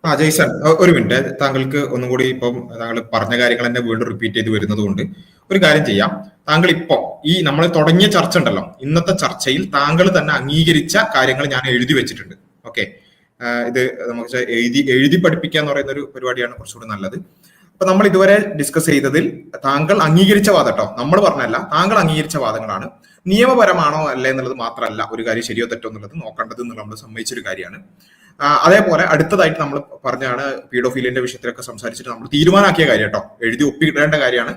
Jason, ഒരു minute. താങ്കൾക്ക് ഒന്നും കൂടി ഇപ്പം താങ്കൾ പറഞ്ഞ കാര്യങ്ങൾ തന്നെ വീണ്ടും റിപ്പീറ്റ് ചെയ്ത് വരുന്നത് കൊണ്ട് ഒരു കാര്യം ചെയ്യാം. താങ്കൾ ഇപ്പൊ ഈ നമ്മൾ തുടങ്ങിയ ചർച്ച ഉണ്ടല്ലോ, ഇന്നത്തെ ചർച്ചയിൽ താങ്കൾ തന്നെ അംഗീകരിച്ച കാര്യങ്ങൾ ഞാൻ എഴുതി വെച്ചിട്ടുണ്ട്. ഓക്കെ, ഇത് നമുക്ക് എഴുതി പഠിപ്പിക്കുക എന്ന് പറയുന്ന ഒരു പരിപാടിയാണ് കുറച്ചുകൂടി നല്ലത്. അപ്പൊ നമ്മൾ ഇതുവരെ ഡിസ്കസ് ചെയ്തതിൽ താങ്കൾ അംഗീകരിച്ച വാദം കേട്ടോ, നമ്മൾ പറഞ്ഞല്ല, താങ്കൾ അംഗീകരിച്ച വാദങ്ങളാണ്. നിയമപരമാണോ അല്ലേ എന്നുള്ളത് മാത്രമല്ല ഒരു കാര്യം ശരിയോ തെറ്റോ എന്നുള്ളത് നോക്കേണ്ടത് എന്നുള്ള നമ്മൾ സമ്മതിച്ചൊരു കാര്യമാണ്. അതേപോലെ അടുത്തതായിട്ട് നമ്മൾ പറഞ്ഞാണ് പീഡോഫീലിയന്റെ വിഷയത്തിലൊക്കെ സംസാരിച്ചിട്ട് നമ്മൾ തീരുമാനമാക്കിയ കാര്യം കേട്ടോ, എഴുതി ഒപ്പിടേണ്ട കാര്യമാണ്.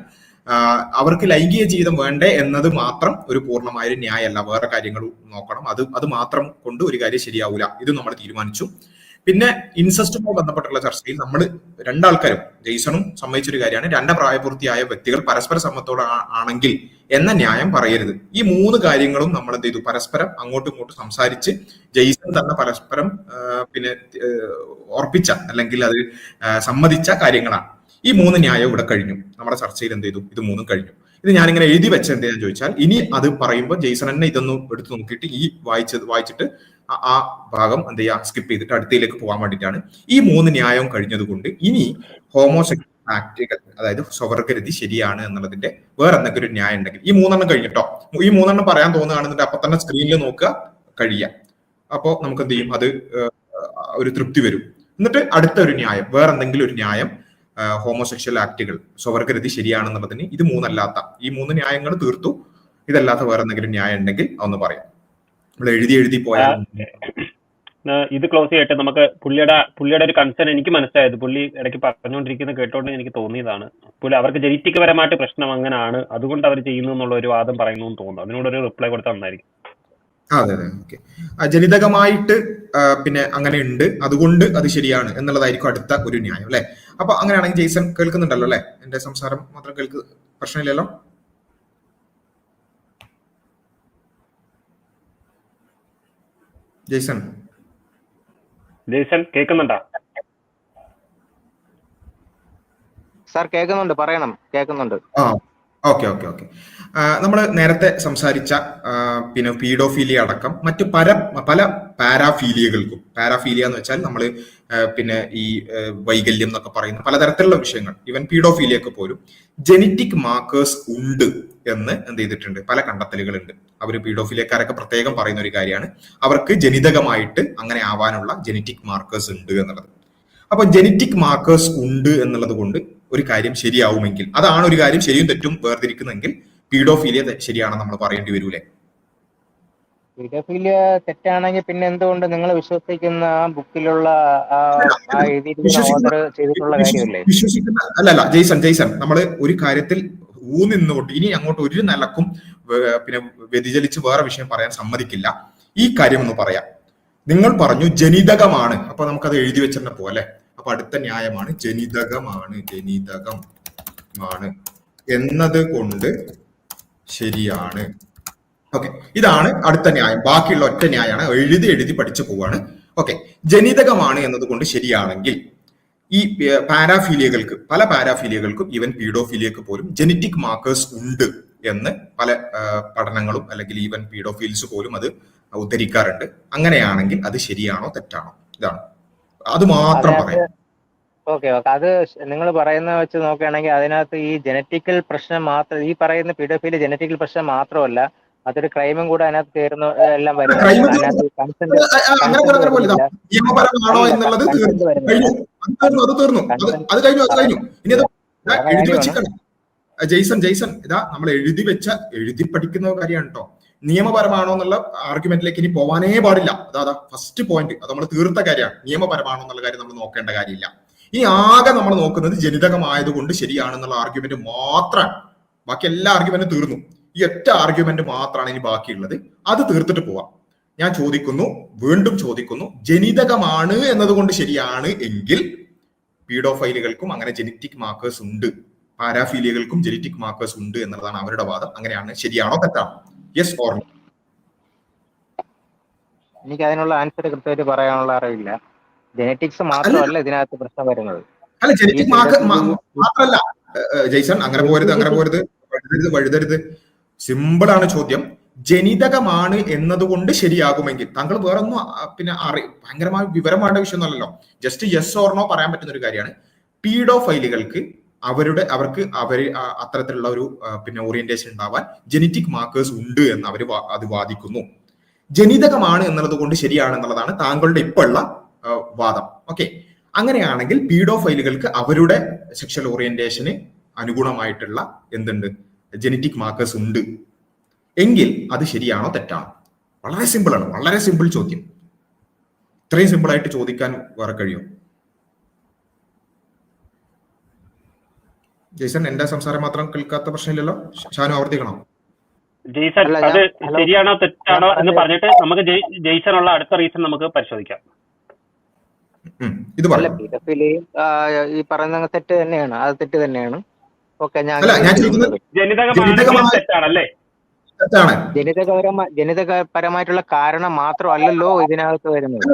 അവർക്ക് ലൈംഗിക ജീവിതം വേണ്ടേ എന്നത് മാത്രം ഒരു പൂർണ്ണമായ ന്യായമല്ല, വേറെ കാര്യങ്ങൾ നോക്കണം. അത് മാത്രം കൊണ്ട് ഒരു കാര്യം ശരിയാവൂല, ഇത് നമ്മൾ തീരുമാനിച്ചു. പിന്നെ ഇൻസെസ്റ്റുമായി ബന്ധപ്പെട്ടുള്ള ചർച്ചയിൽ നമ്മൾ രണ്ടാൾക്കാരും, ജെയ്സണും സമ്മതിച്ചൊരു കാര്യമാണ്, രണ്ട് പ്രായപൂർത്തിയായ വ്യക്തികൾ പരസ്പര സമ്മതത്തോടെ ആണെങ്കിൽ എന്ന ന്യായം പറയരുത്. ഈ മൂന്ന് കാര്യങ്ങളും നമ്മൾ എന്ത് ചെയ്തു, പരസ്പരം അങ്ങോട്ടും ഇങ്ങോട്ടും സംസാരിച്ച് ജെയ്സൺ തന്നെ പരസ്പരം പിന്നെ ഉറപ്പിച്ച അല്ലെങ്കിൽ അത് സമ്മതിച്ച കാര്യങ്ങളാണ്. ഈ മൂന്ന് ന്യായം ഇവിടെ കഴിഞ്ഞു. നമ്മുടെ ചർച്ചയിൽ എന്ത് ചെയ്തു, ഇത് മൂന്നും കഴിഞ്ഞു. ഇത് ഞാനിങ്ങനെ എഴുതി വെച്ച എന്തെന്ന് ചോദിച്ചാൽ, ഇനി അത് പറയുമ്പോൾ ജെയ്സൺ തന്നെ ഇതൊന്നും എടുത്ത് നോക്കിയിട്ട് ഈ വായിച്ചിട്ട് ആ ഭാഗം എന്ത് ചെയ്യാ, സ്കിപ്പ് ചെയ്തിട്ട് അടുത്തയിലേക്ക് പോകാൻ വേണ്ടിയിട്ടാണ്. ഈ മൂന്ന് ന്യായവും കഴിഞ്ഞത് കൊണ്ട് ഇനി ഹോമോസെക്ഷൽ ആക്ടുകൾ, അതായത് സ്വവർഗരതി ശരിയാണ് എന്നുള്ളതിന്റെ വേറെ എന്തെങ്കിലും ഒരു ന്യായം ഉണ്ടെങ്കിൽ, ഈ മൂന്നെണ്ണം കഴിഞ്ഞിട്ടോ, ഈ മൂന്നെണ്ണം പറയാൻ തോന്നുകയാണെന്നുണ്ടെങ്കിൽ അപ്പൊ തന്നെ സ്ക്രീനിൽ നോക്കുക, കഴിയാം. അപ്പോ നമുക്ക് എന്ത് ചെയ്യും, അത് ഒരു തൃപ്തി വരും. എന്നിട്ട് അടുത്ത ഒരു ന്യായം, വേറെ എന്തെങ്കിലും ഒരു ന്യായം, ഹോമോസെക്ഷൽ ആക്ടുകൾ സ്വവർഗരതി ശരിയാണെന്നുള്ളതിന് ഇത് മൂന്നല്ലാത്ത ഈ മൂന്ന് ന്യായങ്ങൾ തീർത്തു. ഇതല്ലാത്ത വേറെ എന്തെങ്കിലും ന്യായം ഉണ്ടെങ്കിൽ അതൊന്ന് പറയാം. നമ്മൾ എഴുതി പോയാൽ ഇത് ക്ലോസ് ചെയ്യട്ടെ. നമുക്ക് പുള്ളിയുടെ ഒരു കൺസേൺ എനിക്ക് മനസ്സിലായത്, പുള്ളി ഇടയ്ക്ക് പറഞ്ഞുകൊണ്ടിരിക്കുന്നത് കേട്ടോണ്ട് എനിക്ക് തോന്നിയതാണ്. പുള്ളി അവർക്ക് ജനറ്റിക് പരമായിട്ട് പ്രശ്നം അങ്ങനെയാണ്, അതുകൊണ്ട് അവർ ചെയ്യുന്നു എന്നുള്ള ഒരു വാദം പറയുന്നു എന്ന് തോന്നുന്നു. അതിനോടൊരു റിപ്ലൈ കൊടുത്താൽ നന്നായിരിക്കും. അതെ, ഓക്കെ. ജനിതകമായിട്ട് പിന്നെ അങ്ങനെ ഉണ്ട്, അതുകൊണ്ട് അത് ശരിയാണ് എന്നുള്ളതായിരിക്കും അടുത്ത ഒരു ന്യായം അല്ലെ. അപ്പൊ അങ്ങനെയാണെങ്കിൽ ജെയ്സൺ കേൾക്കുന്നുണ്ടല്ലോ അല്ലെ, എന്റെ സംസാരം മാത്രം പ്രശ്നമില്ലല്ലോ? ജെയ്സൺ കേൾക്കുന്നുണ്ടോ? സാർ കേൾക്കുന്നുണ്ട്, പറയണം, കേൾക്കുന്നുണ്ട്. ഓക്കെ. നമ്മൾ നേരത്തെ സംസാരിച്ച പിന്നെ പീഡോഫീലിയ അടക്കം മറ്റു പല പാരാഫീലിയകൾക്കും, പാരാഫീലിയ എന്ന് വെച്ചാൽ നമ്മൾ പിന്നെ ഈ വൈകല്യം എന്നൊക്കെ പറയുന്ന പലതരത്തിലുള്ള വിഷയങ്ങൾ, ഈവൻ പീഡോഫീലിയക്ക് പോലും ജനറ്റിക് മാർക്കേഴ്സ് ഉണ്ട് എന്ന് എന്ത് ചെയ്തിട്ടുണ്ട്, പല കണ്ടെത്തലുകളുണ്ട്. അവർ പീഡോഫീലിയക്കാരൊക്കെ പ്രത്യേകം പറയുന്ന ഒരു കാര്യമാണ്, അവർക്ക് ജനിതകമായിട്ട് അങ്ങനെ ആവാനുള്ള ജനറ്റിക് മാർക്കേഴ്സ് ഉണ്ട് എന്നുള്ളത്. അപ്പൊ ജനറ്റിക് മാർക്കേഴ്സ് ഉണ്ട് എന്നുള്ളത് കൊണ്ട് ഒരു കാര്യം ശരിയാവുമെങ്കിൽ, അതാണ് ഒരു കാര്യം ശരിയും തെറ്റും വേർതിരിക്കുന്നെങ്കിൽ പീഡോഫീലിയ ശരിയാണെന്ന് നമ്മൾ പറയേണ്ടി വരൂലേ? പീഡോഫീലിയ തെറ്റാണെങ്കിൽ പിന്നെ എന്തുകൊണ്ട് നിങ്ങൾ വിശ്വസിക്കുന്ന ആ ബുക്കിലുള്ള അല്ലല്ല ജെയ്സൺ, നമ്മൾ ഒരു കാര്യത്തിൽ ഊന്നിന്നുകൊണ്ട് ഇനി അങ്ങോട്ട് ഒരു നിലക്കും പിന്നെ വ്യതിചലിച്ച് വേറെ വിഷയം പറയാൻ സമ്മതിക്കില്ല. ഈ കാര്യം ഒന്ന് പറയാം. നിങ്ങൾ പറഞ്ഞു ജനിതകമാണ്, അപ്പൊ നമുക്കത് എഴുതി വെച്ചെന്നെ പോലെ. അപ്പൊ അടുത്ത ന്യായമാണ് ജനിതകമാണ് എന്നത് കൊണ്ട് ശരിയാണ്. ഓക്കെ, ഇതാണ് അടുത്ത ന്യായം. ബാക്കിയുള്ള ഒറ്റ ന്യായമാണ്, എഴുതി പഠിച്ചു പോവാണ്. ഓക്കെ, ജനിതകമാണ് എന്നതുകൊണ്ട് ശരിയാണെങ്കിൽ ഈ പാരാഫീലിയകൾക്ക്, പല പാരാഫീലിയകൾക്കും ഈവൻ പീഡോഫീലിയക്ക് പോലും ജനറ്റിക് മാർക്കേഴ്സ് ഉണ്ട് എന്ന് പല പഠനങ്ങളും അല്ലെങ്കിൽ ഈവൻ പീഡോഫീൽസ് പോലും അത് ഉദ്ധരിക്കാറുണ്ട്. അങ്ങനെയാണെങ്കിൽ അത് ശരിയാണോ തെറ്റാണോ, ഇതാണ്, അത് മാത്രം പറയാം. ഓക്കെ, അത് നിങ്ങൾ പറയുന്ന വെച്ച് നോക്കുകയാണെങ്കിൽ അതിനകത്ത് ഈ ജനറ്റിക്കൽ പ്രശ്നം മാത്രം, ഈ പറയുന്ന പീഡോഫീലിയ ജനറ്റിക്കൽ പ്രശ്നം മാത്രമല്ല, അതൊരു ക്രൈമും കൂടെ അതിനകത്ത് കയറുന്ന എല്ലാം വരും. ജെയ്സൺ ഇതാ നമ്മൾ എഴുതി പഠിക്കുന്ന കാര്യമാണ് കേട്ടോ. നിയമപരമാണോ എന്നുള്ള ആർഗ്യുമെന്റിലേക്ക് ഇനി പോവാനേ പാടില്ല. അതാ ഫസ്റ്റ് പോയിന്റ്, അത് നമ്മൾ തീർത്ത കാര്യമാണ്. നിയമപരമാണോ എന്നുള്ള കാര്യം നമ്മൾ നോക്കേണ്ട കാര്യമില്ല. ഇനി ആകെ നമ്മൾ നോക്കുന്നത് ജനിതകമായതുകൊണ്ട് ശരിയാണെന്നുള്ള ആർഗ്യുമെന്റ് മാത്രമാണ്. ബാക്കി എല്ലാ ആർഗ്യുമെന്റും തീർന്നു. ഈ ഒറ്റ ആർഗ്യുമെന്റ് മാത്രമാണ് ഇനി ബാക്കിയുള്ളത്. അത് തീർത്തിട്ട് പോവാം. ഞാൻ വീണ്ടും ചോദിക്കുന്നു, ജനിതകമാണ് എന്നതുകൊണ്ട് ശരിയാണ് എങ്കിൽ പീഡോഫൈലുകൾക്കും അങ്ങനെ ജനറ്റിക് മാർക്കേഴ്സ് ഉണ്ട്, പാരാഫീലിയകൾക്കും ജനറ്റിക് മാർക്കേഴ്സ് ഉണ്ട് എന്നുള്ളതാണ് അവരുടെ വാദം. അങ്ങനെയാണ്, ശരിയാണോ തെറ്റാണോ? Yes or no? എനിക്ക് അതിനുള്ള ആൻസർ കൃത്യമായിട്ട് പറയാനുള്ള അറിയില്ല. ജനറ്റിക്സ് മാത്രമല്ല ഇതിനകത്ത് പ്രശ്നം വരുന്നത്. അല്ല, ജനറ്റിക് മാത്രമല്ല ജെയ്സൺ, അങ്ങനെ പോരുത്, വഴുതരുത്. സിമ്പിൾ ആണ് ചോദ്യം. ജനിതകമാണ് എന്നതുകൊണ്ട് ശരിയാകുമെങ്കിൽ, താങ്കൾ വേറെ ഒന്നും പിന്നെ ഭയങ്കരമായ വിവരം വേണ്ട വിഷയമൊന്നുമല്ലല്ലോ, ജസ്റ്റ് യെസ് ഓർ നോ പറയാൻ പറ്റുന്ന ഒരു കാര്യമാണ്. പീഡോഫൈലുകൾക്ക് അവർക്ക് അത്തരത്തിലുള്ള ഒരു പിന്നെ ഓറിയന്റേഷൻ ഉണ്ടാവാൻ ജനറ്റിക് മാർക്കേഴ്സ് ഉണ്ട് എന്ന് അത് വാദിക്കുന്നു. ജനിതകമാണ് എന്നുള്ളത് കൊണ്ട് ശരിയാണെന്നുള്ളതാണ് താങ്കളുടെ ഇപ്പോൾ ഉള്ള വാദം. ഓക്കെ, അങ്ങനെയാണെങ്കിൽ പീഡോഫൈലുകൾക്ക് അവരുടെ സെക്ഷൽ ഓറിയന്റേഷന് അനുഗുണമായിട്ടുള്ള എന്തുണ്ട്, ജനറ്റിക് മാർക്കേഴ്സ് ഉണ്ട് എങ്കിൽ അത് ശരിയാണോ തെറ്റാണോ? വളരെ സിമ്പിൾ ആണ്, വളരെ സിമ്പിൾ ചോദ്യം. ഇത്രയും സിമ്പിൾ ആയിട്ട് ചോദിക്കാൻ വേറെ കഴിയും? ജെയ്സൺ, എന്റെ സംസാരം മാത്രം കേൾക്കാത്ത പ്രശ്നമില്ലല്ലോ, ഷാനു ആവർത്തിക്കണം. ജെയ്സൺ അത് ശരിയാണോ തെറ്റാണോ എന്ന് പറഞ്ഞിട്ട് നമുക്ക് ജെയ്സൺ ഉള്ള അടുത്ത റീസൺ നമുക്ക് പരിശോധിക്കാം. ഇത് ഈ പറയുന്ന തെറ്റ് തന്നെയാണ്, അത് തെറ്റ് തന്നെയാണ്. ഓക്കെ, ജനിതകപരമായിട്ടുള്ള കാരണം മാത്രമല്ലല്ലോ ഇതിനകത്ത് വരുന്നത്.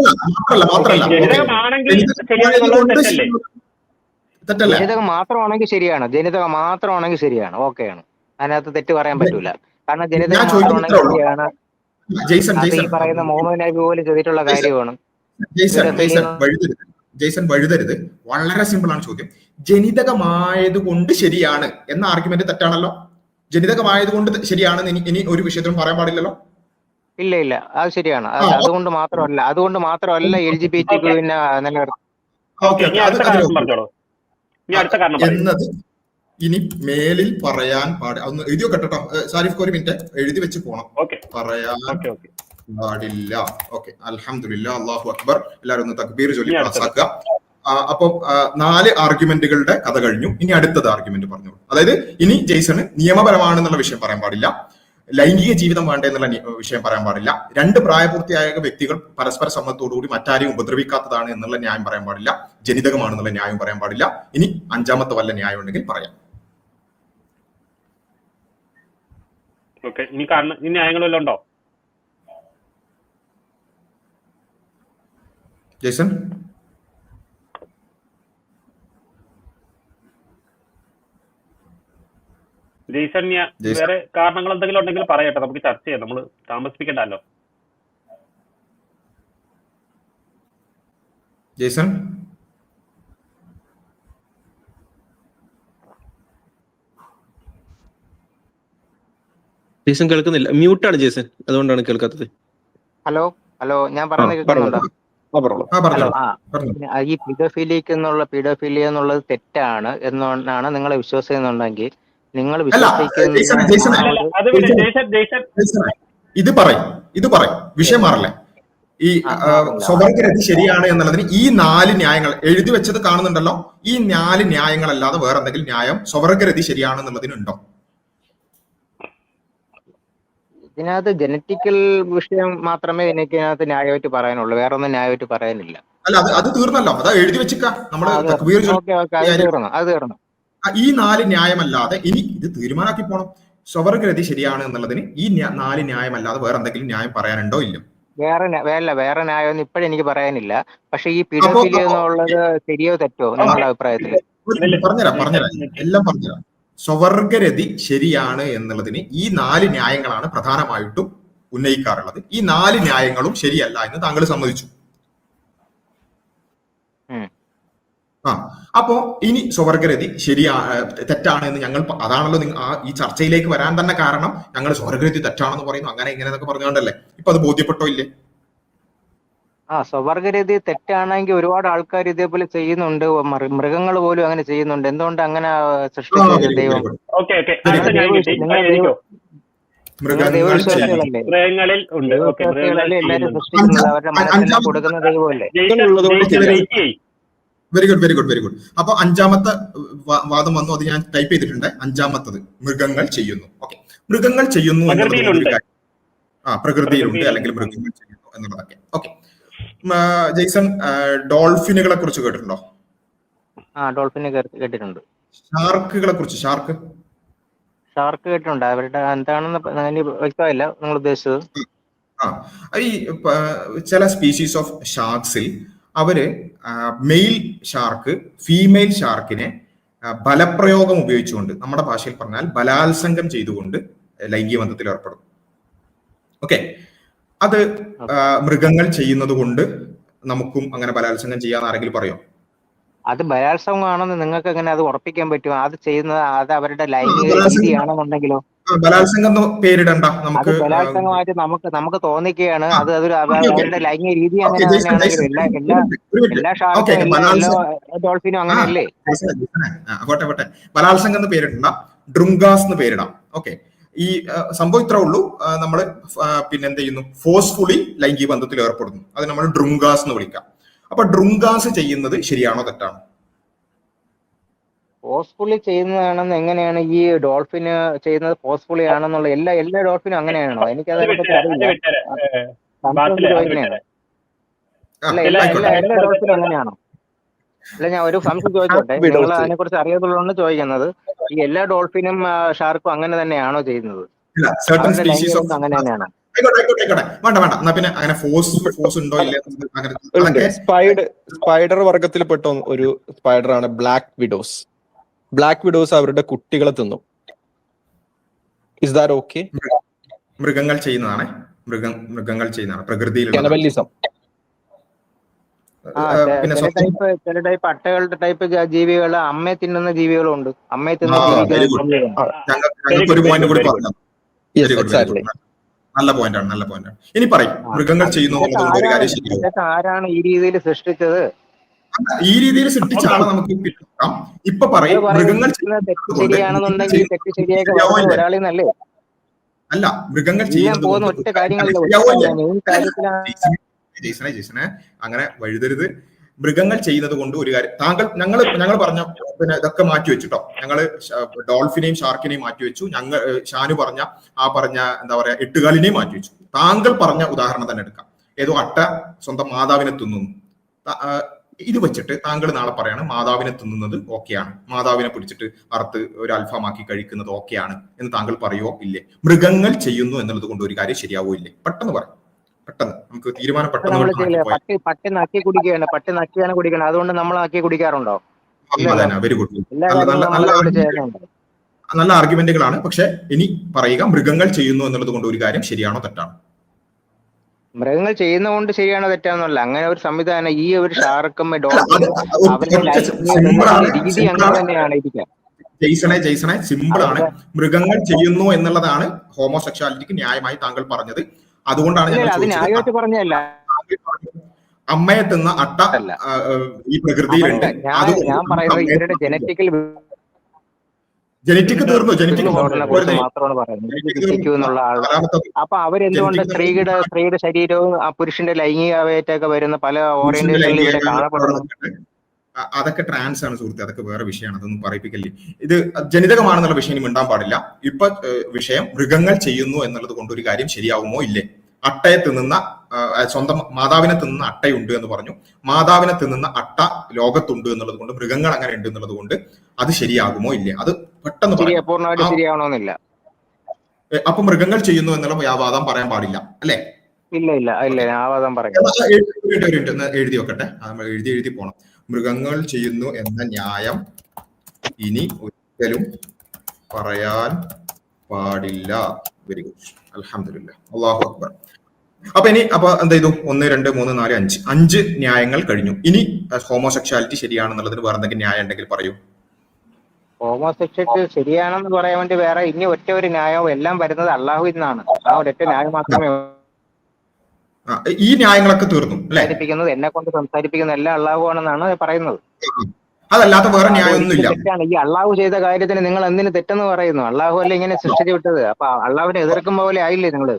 ജനിതകം മാത്രമാണെങ്കിൽ ശരിയാണ്, ജനിതകം മാത്രമാണെങ്കിൽ ശരിയാണ്, ഓക്കെയാണ്, അതിനകത്ത് തെറ്റ് പറയാൻ പറ്റൂല. കാരണം ജനിതകം മാത്രമാണെങ്കിൽ ശരിയാണ്. ഈ പറയുന്ന മുഹമ്മദ് നബി പോലും ചെയ്തിട്ടുള്ള കാര്യമാണ്. ജെയ്സൺ വഴുതരുത്, വളരെ സിമ്പിൾ ആണ് ചോദ്യം. ജനിതകമായതുകൊണ്ട് ശരിയാണ് എന്ന ആർഗ്യുമെന്റ് തെറ്റാണല്ലോ. ജനിതകമായതുകൊണ്ട് ശരിയാണെന്ന് ഇനി ഒരു വിഷയത്തിലും പറയാൻ പാടില്ലല്ലോ. ഇല്ല ഇല്ല, അത് ശരിയാണ്. അതുകൊണ്ട് മാത്രമല്ല LGBT പിന്നെ എന്നത് ഇനി മേലിൽ പറയാൻ ഒന്ന് എഴുതിയോ കേട്ടോ. സാരിഫ് ഒരു മിനിറ്റ് എഴുതി വെച്ച് പോണം. പറയാൻ പാടില്ല. ഓക്കെ, അൽഹംദുലില്ലാ, അല്ലാഹു അക്ബർ. എല്ലാവരും ഒന്ന് തക്ബീർ ചൊല്ലി പാസ്സാക്കുക. അപ്പൊ 4 ആർഗ്യുമെന്റുകളുടെ കഥ കഴിഞ്ഞു. ഇനി അടുത്തത് ആർഗ്യുമെന്റ് പറഞ്ഞോളൂ. അതായത് ഇനി ജെയ്സണ് നിയമപരമാണെന്നുള്ള വിഷയം പറയാൻ പാടില്ല, ലൈംഗിക ജീവിതം വേണ്ട എന്നുള്ള വിഷയം പറയാൻ പാടില്ല, 2 പ്രായപൂർത്തിയായ വ്യക്തികൾ പരസ്പര സമ്മതത്തോടുകൂടി മറ്റാരെയും ഉപദ്രവിക്കാത്തതാണ് എന്നുള്ള ന്യായം പറയാൻ പാടില്ല, ജനിതകമാണെന്നുള്ള ന്യായം പറയാൻ പാടില്ല. ഇനി 5ാമത്തെ വല്ല ന്യായം ഉണ്ടെങ്കിൽ പറയാം. ഇനി ന്യായങ്ങളെല്ലാം ഉണ്ടോ ജെയ്സൺ? ജെയ്സൺ വേറെ കാരണങ്ങൾ എന്തെങ്കിലും ഉണ്ടെങ്കിൽ പറയട്ടെ, നമുക്ക് ചർച്ച ചെയ്യാം, നമ്മൾ താമസിപ്പിക്കണ്ടല്ലോ. ജെയ്സൺ ജെയ്സൺ കേൾക്കുന്നില്ല, മ്യൂട്ടാണ് ജെയ്സൺ, അതുകൊണ്ടാണ് കേൾക്കാത്തത്. ഹലോ ഹലോ, ഞാൻ പറയുന്നത് കേൾക്കുന്നുണ്ടോ? ഈ പീഡോഫിലിയ എന്നുള്ളത് തെറ്റാണ് എന്നാണ് നിങ്ങൾ വിശ്വസിക്കുന്നുണ്ടെങ്കിൽ നിങ്ങൾ ഇത് പറയും വിഷയം മാറല്ലേ. ഈ സ്വവർഗരതി ശരിയാണ് എന്നുള്ളതിന് ഈ 4 ന്യായങ്ങൾ എഴുതി വെച്ചത് കാണുന്നുണ്ടല്ലോ. ഈ 4 ന്യായങ്ങളല്ലാതെ വേറെ എന്തെങ്കിലും ന്യായം സ്വവർഗരതി ശരിയാണെന്നുള്ളതിനുണ്ടോ? ഇതിനകത്ത് ജനറ്റിക്കൽ വിഷയം മാത്രമേ ഇതിനകത്ത് ന്യായമായിട്ട് പറയാനുള്ളൂ, വേറെ ഒന്നും ന്യായമായിട്ട് പറയാനില്ല. അല്ല, അത് തീർന്നല്ലോ, അതാ എഴുതി വെച്ചിക്ക. ഈ 4 ന്യായമല്ലാതെ ഇനി ഇത് തീരുമാനാക്കി പോണം. സ്വവർഗരതി ശരിയാണ് എന്നുള്ളതിന് ഈ 4 ന്യായമല്ലാതെ വേറെ എന്തെങ്കിലും ന്യായം പറയാനുണ്ടോ? ഇല്ല, വേറെ ന്യായമൊന്നും ഇപ്പോഴെനിക്ക് പറയാനില്ല. പക്ഷെ ഈ പീഡോഫിലിയ എന്നുള്ളത് ശരിയോ തെറ്റോ നിങ്ങളുടെ അഭിപ്രായത്തിൽ? പറഞ്ഞുതരാം, എല്ലാം പറഞ്ഞുതരാം. സ്വവർഗരതി ശരിയാണ് എന്നുള്ളതിന് ഈ 4 ന്യായങ്ങളാണ് പ്രധാനമായിട്ടും ഉന്നയിക്കാറുള്ളത്. ഈ 4 ന്യായങ്ങളും ശരിയല്ല എന്ന് താങ്കൾ സമ്മതിച്ചു. അപ്പോ ഇനി സ്വവർഗരതി തെറ്റാണ് എന്ന് ഞങ്ങൾ, അതാണല്ലോ ഈ ചർച്ചയിലേക്ക് വരാൻ തന്നെ കാരണം. ഞങ്ങൾ സ്വവർഗരതി തെറ്റാണെന്ന് പറയുന്നു, അങ്ങനെ ഇങ്ങനെയൊക്കെ പറഞ്ഞുകൊണ്ടല്ലേ. ഇപ്പൊ അത് ബോധ്യപ്പെട്ടോ ഇല്ലേ? സ്വവർഗരതി തെറ്റാണെങ്കിൽ ഒരുപാട് ആൾക്കാർ ഇതേപോലെ ചെയ്യുന്നുണ്ട്, മൃഗങ്ങൾ പോലും അങ്ങനെ ചെയ്യുന്നുണ്ട്. എന്തുകൊണ്ട് അങ്ങനെ സൃഷ്ടിച്ചത് ദൈവം? മൃഗങ്ങളിൽ ഉണ്ട്, എല്ലാവരും സൃഷ്ടിക്കുന്നത് അവരുടെ മനസ്സിനെ കൊടുക്കുന്ന ദൈവമല്ലേ? Very good. അപ്പൊ 5ാമത്തെ വാദം വന്നു, അത് ഞാൻ ടൈപ്പ് ചെയ്തിട്ടുണ്ട്. 5ാമത്തത് മൃഗങ്ങൾ ചെയ്യുന്നു. ഓക്കെ, മൃഗങ്ങൾ ചെയ്യുന്നു എന്നുള്ളത് പ്രകൃതിയിലുണ്ട്, അല്ലെങ്കിൽ മൃഗങ്ങൾ ചെയ്യുന്നു എന്നുള്ളതൊക്കെ. ഓക്കെ, ജെയ്സൺ ഡോൾഫിനുകളെ കുറിച്ച് കേട്ടിട്ടുണ്ടോ? ഡോൾഫിനെ കേട്ടിട്ടുണ്ട്. ഷാർക്കുകളെ കുറിച്ച്? ഷാർക്ക് കേട്ടിട്ടുണ്ട്. അവരുടെ എന്താണെന്ന് വ്യക്തമായില്ല നിങ്ങൾ ഉദ്ദേശിച്ചത്. ഈ ചില സ്പീഷീസ് ഓഫ് ഷാർക്സിൽ അവര് മെയിൽ ഷാർക്ക് ഫീമെയിൽ ഷാർക്കിനെ ബലപ്രയോഗം ഉപയോഗിച്ചുകൊണ്ട്, നമ്മുടെ ഭാഷയിൽ പറഞ്ഞാൽ ബലാത്സംഗം ചെയ്തുകൊണ്ട് ലൈംഗിക ബന്ധത്തിൽ ഏർപ്പെടും. ഓക്കെ, അത് മൃഗങ്ങൾ ചെയ്യുന്നത് കൊണ്ട് നമുക്കും അങ്ങനെ ബലാത്സംഗം ചെയ്യാന്ന് ആരെങ്കിലും പറയോ? അത് ബലാത്സംഗമാണെന്ന് നിങ്ങൾക്ക് എങ്ങനെ അത് ഉറപ്പിക്കാൻ പറ്റും? അത് ചെയ്യുന്നത് അത് അവരുടെ ലൈംഗിക രീതിയാണെന്നുണ്ടെങ്കിലോ? ബലാത്സംഗം എന്ന് പേരിടണ്ട, അത് നമുക്ക് ബലാത്സംഗമായിട്ട് നമുക്ക് തോന്നിക്കുകയാണ്. അത് അവരുടെ ലൈംഗിക രീതി അങ്ങനെ തന്നെയാണെങ്കിലും എല്ലാ ഷാർക്കും എല്ലാ ഡോൾഫിനും അങ്ങനെയല്ലേ? പോട്ടെ, ബലാത്സംഗം എന്ന് പേരിടണ്ട, ഡ്രുങ്കാസ് എന്ന് പേരിടാം. ഓക്കെ, ഈ സംഭവം ഇത്രേ ഉള്ളൂ. നമ്മൾ പിന്നെ എന്ത് ചെയ്യുന്നു, ഫോഴ്സ്ഫുള്ളി ലൈംഗിക ബന്ധത്തിൽ ഏർപ്പെടുന്നു, അത് നമ്മൾ ഡ്രുങ്കാസ് എന്ന് വിളിക്കാം. അപ്പൊ ഡ്രുങ്കാസ് ചെയ്യുന്നത് ശരിയാണോ തെറ്റാണോ? ഫോഴ്സ്ഫുള്ളി ചെയ്യുന്നതാണെന്ന് എങ്ങനെയാണ് ഈ ഡോൾഫിന് ചെയ്യുന്നത്? ഫോഴ്സ്ഫുള്ളി ആണെന്നുള്ള എല്ലാ ഡോൾഫിനും അങ്ങനെയാണോ? എനിക്കത് അതിനെപ്പറ്റി അറിയില്ല. ചോദിക്കുന്നതാണ്. എല്ലാ ഡോൾഫിനും അങ്ങനെയാണോ? അല്ല, ഞാൻ ഒരു സംശയം ചോദിച്ചോട്ടെ, നിങ്ങൾ അതിനെ കുറിച്ച് അറിയാത്തുള്ളതാണ് ചോദിക്കുന്നത്. ഈ എല്ലാ ഡോൾഫിനും ഷാർക്കും അങ്ങനെ തന്നെയാണോ ചെയ്യുന്നത്? അങ്ങനെ തന്നെയാണോ? വേണ്ട, എന്നാ പിന്നെ അങ്ങനെ ഫോഴ്സ് ഉണ്ടോ ഇല്ലേ? സ്പൈഡർ വർഗത്തിൽപ്പെട്ട ഒരു സ്പൈഡർ ആണ് ബ്ലാക്ക് വിഡോസ്. ബ്ലാക്ക് വിഡോസ് അവരുടെ കുട്ടികളെ തിന്നും. Is that okay? മൃഗങ്ങൾ ചെയ്യുന്നതാണ്, പ്രകൃതിയിലുള്ള കാനബലിസം. ചില ടൈപ്പ് അട്ടകളുടെ ടൈപ്പ് ജീവികൾ അമ്മയെ തിന്നുന്ന ജീവികളും ഉണ്ട്. അമ്മയെ തിന്ന ഒരു പോയിന്റ് കൂടി പറഞ്ഞു. നല്ല പോയിന്റാണ്. ഇനി പറയും, മൃഗങ്ങൾ ചെയ്യുന്നു. ആരാണ് ഈ രീതിയിൽ സൃഷ്ടിച്ചത്? ഈ രീതിയിൽ സൃഷ്ടിച്ച ആളെ നമുക്ക് കിട്ടാം. ഇപ്പൊ പറയും, മൃഗങ്ങൾ ശരിയാണെന്നുണ്ടെങ്കിൽ തെറ്റ് ശരിയാക്കി ഒരാളിന്നല്ലേ? അല്ല, മൃഗങ്ങൾ ചെയ്യുന്നത് ഒറ്റ കാര്യങ്ങളില്ല. ജെയ്സനെ അങ്ങനെ വഴുതരുത്. മൃഗങ്ങൾ ചെയ്യുന്നത് കൊണ്ട് ഒരു കാര്യം, ഞങ്ങൾ പറഞ്ഞ പിന്നെ ഇതൊക്കെ മാറ്റി വെച്ചിട്ടോ. ഞങ്ങള് ഡോൾഫിനെയും ഷാർക്കിനെയും മാറ്റി വെച്ചു. ഷാനു പറഞ്ഞ എന്താ പറയാ, എട്ടുകാലിനെയും മാറ്റി വെച്ചു. താങ്കൾ പറഞ്ഞ ഉദാഹരണം തന്നെ എടുക്കാം. ഏതോ അട്ട സ്വന്തം മാതാവിനെ തിന്നുന്നു. ഇത് വെച്ചിട്ട് താങ്കൾ നാളെ പറയാണ് മാതാവിനെ തിന്നുന്നത് ഓക്കെയാണ്, മാതാവിനെ പിടിച്ചിട്ട് അറുത്ത് ഒരു അൽഫാമാക്കി കഴിക്കുന്നത് ഓക്കെയാണ് എന്ന് താങ്കൾ പറയുവോ ഇല്ലേ? മൃഗങ്ങൾ ചെയ്യുന്നു എന്നുള്ളത് കൊണ്ട് ഒരു കാര്യം ശരിയാവോ ഇല്ലേ? പെട്ടെന്ന് പറയും, പെട്ടെന്ന് നമുക്ക് തീരുമാനം പെട്ടെന്ന്. പട്ടി നക്കി കുടിക്കണം, അതുകൊണ്ട് നമ്മൾ നക്കി കുടിക്കാറുണ്ടോ? വെരി ഗുഡ്, നല്ല ആർഗ്യുമെന്റുകളാണ്. പക്ഷെ ഇനി പറയുക, മൃഗങ്ങൾ ചെയ്യുന്നു എന്നുള്ളത് കൊണ്ട് ഒരു കാര്യം ശരിയാണോ തെറ്റാണോ? മൃഗങ്ങൾ ചെയ്യുന്നതുകൊണ്ട് ശരിയാണോ തെറ്റാന്നല്ല, അങ്ങനെ ഒരു സംവിധാനം ഈ ഒരു ഷാർക്കും ഡോൾഫിനും രീതി അങ്ങനെ തന്നെയാണ് ഇരിക്കുക. ജെയ്സണെ സിമ്പിൾ ആണ്. മൃഗങ്ങൾ ചെയ്യുന്നു എന്നുള്ളതാണ് ഹോമോസെക്ഷാലിറ്റിക്ക് ന്യായമായി താങ്കൾ പറഞ്ഞത്. അതുകൊണ്ടാണ് അത് ന്യായമായിട്ട് പറഞ്ഞല്ല. അമ്മയെ തിന്ന അട്ട ഈ പ്രകൃതിയിലുണ്ട്. ഞാൻ പറയുന്നത് ഇവരുടെ ജനറ്റിക് തീർന്നു, മാത്രമാണ് പറയുന്നത്. അപ്പൊ അവരെന്തുകൊണ്ട് സ്ത്രീയുടെ ശരീരവും പുരുഷന്റെ ലൈംഗിക അവയവത്തൊക്കെ വരുന്ന പല ഓറിയന്റേഷനിലും ഇവിടെ കാണപ്പെടുന്നു? അതൊക്കെ ട്രാൻസ് ആണ് സുഹൃത്തെ, അതൊക്കെ വേറെ വിഷയമാണ്, അതൊന്നും പറയിപ്പിക്കല്ലേ. ഇത് ജനിതകമാണെന്നുള്ള വിഷയം മിണ്ടാൻ പാടില്ല. ഇപ്പൊ വിഷയം മൃഗങ്ങൾ ചെയ്യുന്നു എന്നുള്ളത് കൊണ്ട് ഒരു കാര്യം ശരിയാവുമോ ഇല്ലേ? അട്ടയെ തിന്നുന്ന, സ്വന്തം മാതാവിനെ തിന്നുന്ന അട്ടയുണ്ട് എന്ന് പറഞ്ഞു. മാതാവിനെ തിന്നുന്ന അട്ട ലോകത്തുണ്ട് എന്നുള്ളത് കൊണ്ട്, മൃഗങ്ങൾ അങ്ങനെ ഉണ്ട് എന്നുള്ളത് കൊണ്ട് അത് ശരിയാകുമോ ഇല്ലേ? അത് പെട്ടെന്ന് ശരിയാവണമെന്നില്ല. അപ്പൊ മൃഗങ്ങൾ ചെയ്യുന്നു എന്നുള്ള വാദം പറയാൻ പാടില്ല അല്ലെ? ഇല്ല, ആ വാദം എഴുതി വെക്കട്ടെ, നമ്മൾ എഴുതി പോണം. മൃഗങ്ങൾ ചെയ്യുന്നു എന്ന ന്യായം ഇനി ഒരിക്കലും പറയാൻ പാടില്ല. വെരി ഗുഡ്, അൽഹംദുലില്ലാഹ്, അല്ലാഹു അക്ബർ. അപ്പൊ എന്ത് ചെയ്തു? 1, 2, 3, 4, 5 ന്യായങ്ങൾ കഴിഞ്ഞു. ഇനി ഹോമോസെക്ഷാലിറ്റി ശരിയാണെന്നുള്ളതിന് വേറെ എന്തെങ്കിലും ന്യായം ഉണ്ടെങ്കിൽ പറയൂ. ഹോമോസെക്ഷാലിറ്റി ശരിയാണെന്ന് പറയാൻ വേണ്ടി വേറെ ഇനി ഒറ്റ ഒരു ന്യായവും, എല്ലാം വരുന്നത് അള്ളാഹുവിൽ നിന്നാണ്. ആ ഒരൊറ്റ ന്യായം മാത്രമേ. ഈ ന്യായങ്ങളൊക്കെ തീർന്നു അല്ലെ? എന്നെ കൊണ്ട് സംസാരിപ്പിക്കുന്ന എല്ലാം അള്ളാഹു ആണെന്നാണ് പറയുന്നത്. അതല്ലാത്ത വേറെ ന്യായമൊന്നും ഇല്ല. തെറ്റാണ് ഈ അള്ളാഹു ചെയ്ത കാര്യത്തിന് നിങ്ങൾ എന്തിനു തെറ്റെന്ന് പറയുന്നു? അള്ളാഹു അല്ല ഇങ്ങനെ സൃഷ്ടിച്ചു വിട്ടത്. അപ്പൊ അള്ളാഹുവിനെ എതിർക്കുമ്പോ പോലെ ആയില്ലേ നിങ്ങള്?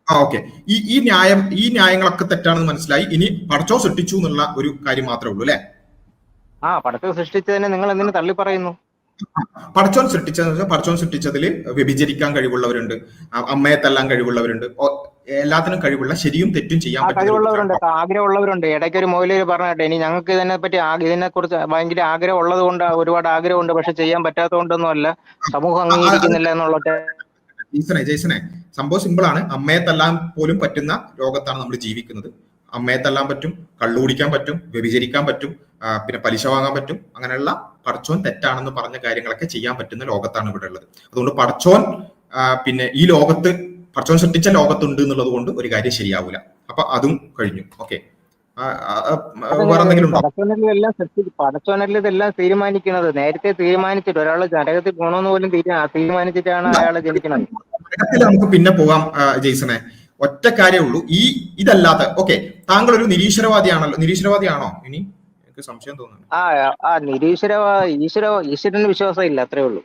ഓക്കെ, ഈ ന്യായങ്ങളൊക്കെ തെറ്റാണെന്ന് മനസ്സിലായി. ഇനി പടച്ചോൻ സൃഷ്ടിച്ചു എന്നുള്ള ഒരു കാര്യം മാത്രമേ ഉള്ളൂ അല്ലെ? പടച്ചോൻ സൃഷ്ടിച്ചതിനെ നിങ്ങൾ എന്തിനു തള്ളി പറയുന്നു? പടച്ചോൻ സൃഷ്ടിച്ചതിൽ വ്യഭിചരിക്കാൻ കഴിവുള്ളവരുണ്ട്, അമ്മയെ തല്ലാൻ കഴിവുള്ളവരുണ്ട്, എല്ലാത്തിനും കഴിവുള്ള, ശരിയും തെറ്റും ചെയ്യാൻ കഴിവുള്ളവരുണ്ട്, ആഗ്രഹമുള്ളവരുണ്ട്. ഇടയ്ക്ക് ഒരു മൗലവി പറഞ്ഞിട്ട്, ഇനി ഞങ്ങൾക്ക് ഇതിനെ കുറിച്ച് ഭയങ്കര ആഗ്രഹം ഉള്ളത് കൊണ്ട്, ഒരുപാട് ആഗ്രഹമുണ്ട്, പക്ഷെ ചെയ്യാൻ പറ്റാത്തതുകൊണ്ടൊന്നും അല്ല, സമൂഹം അംഗീകരിക്കുന്നില്ല എന്നുള്ള. ജെയ്സനെ സംഭവം സിമ്പിൾ ആണ്. അമ്മയെ തല്ലാൻ പോലും പറ്റുന്ന ലോകത്താണ് നമ്മൾ ജീവിക്കുന്നത്. അമ്മയെ തല്ലാൻ പറ്റും, കള്ളു കുടിക്കാൻ പറ്റും, വ്യഭിചരിക്കാൻ പറ്റും, പിന്നെ പലിശ വാങ്ങാൻ പറ്റും. അങ്ങനെയുള്ള പടച്ചോൻ തെറ്റാണെന്ന് പറഞ്ഞ കാര്യങ്ങളൊക്കെ ചെയ്യാൻ പറ്റുന്ന ലോകത്താണ് ഇവിടെ ഉള്ളത്. അതുകൊണ്ട് പടച്ചോൻ പിന്നെ ഈ ലോകത്ത് പടച്ചോൻ സൃഷ്ടിച്ച ലോകത്തുണ്ട് എന്നുള്ളത് കൊണ്ട് ഒരു കാര്യം ശരിയാവൂല. അപ്പൊ അതും കഴിഞ്ഞു. ഓക്കെ, വേറെ എന്തെങ്കിലും ഉണ്ടോ? പടച്ചോനല്ല ഇതെല്ലാം തീരുമാനിക്കുന്നത്. നേരത്തെ തീരുമാനിച്ചിട്ട് ഒരാൾ നരകത്തിൽ പോകണമെന്ന് പോലും തീരുമാനിച്ചിട്ടാണ് അയാൾ ജനിക്കുന്നത്. നരകത്തിൽ നമുക്ക് പിന്നെ പോകാം ജെയ്സനെ. ഒറ്റ കാര്യമുള്ളൂ, ഇതല്ലാത്ത ഓക്കെ, താങ്കൾ ഒരു നിരീശ്വരവാദിയാണോ? ഇനി എനിക്ക് സംശയം തോന്നുന്നു. ഈശ്വരന് വിശ്വാസം ഇല്ല, അത്രേ ഉള്ളൂ.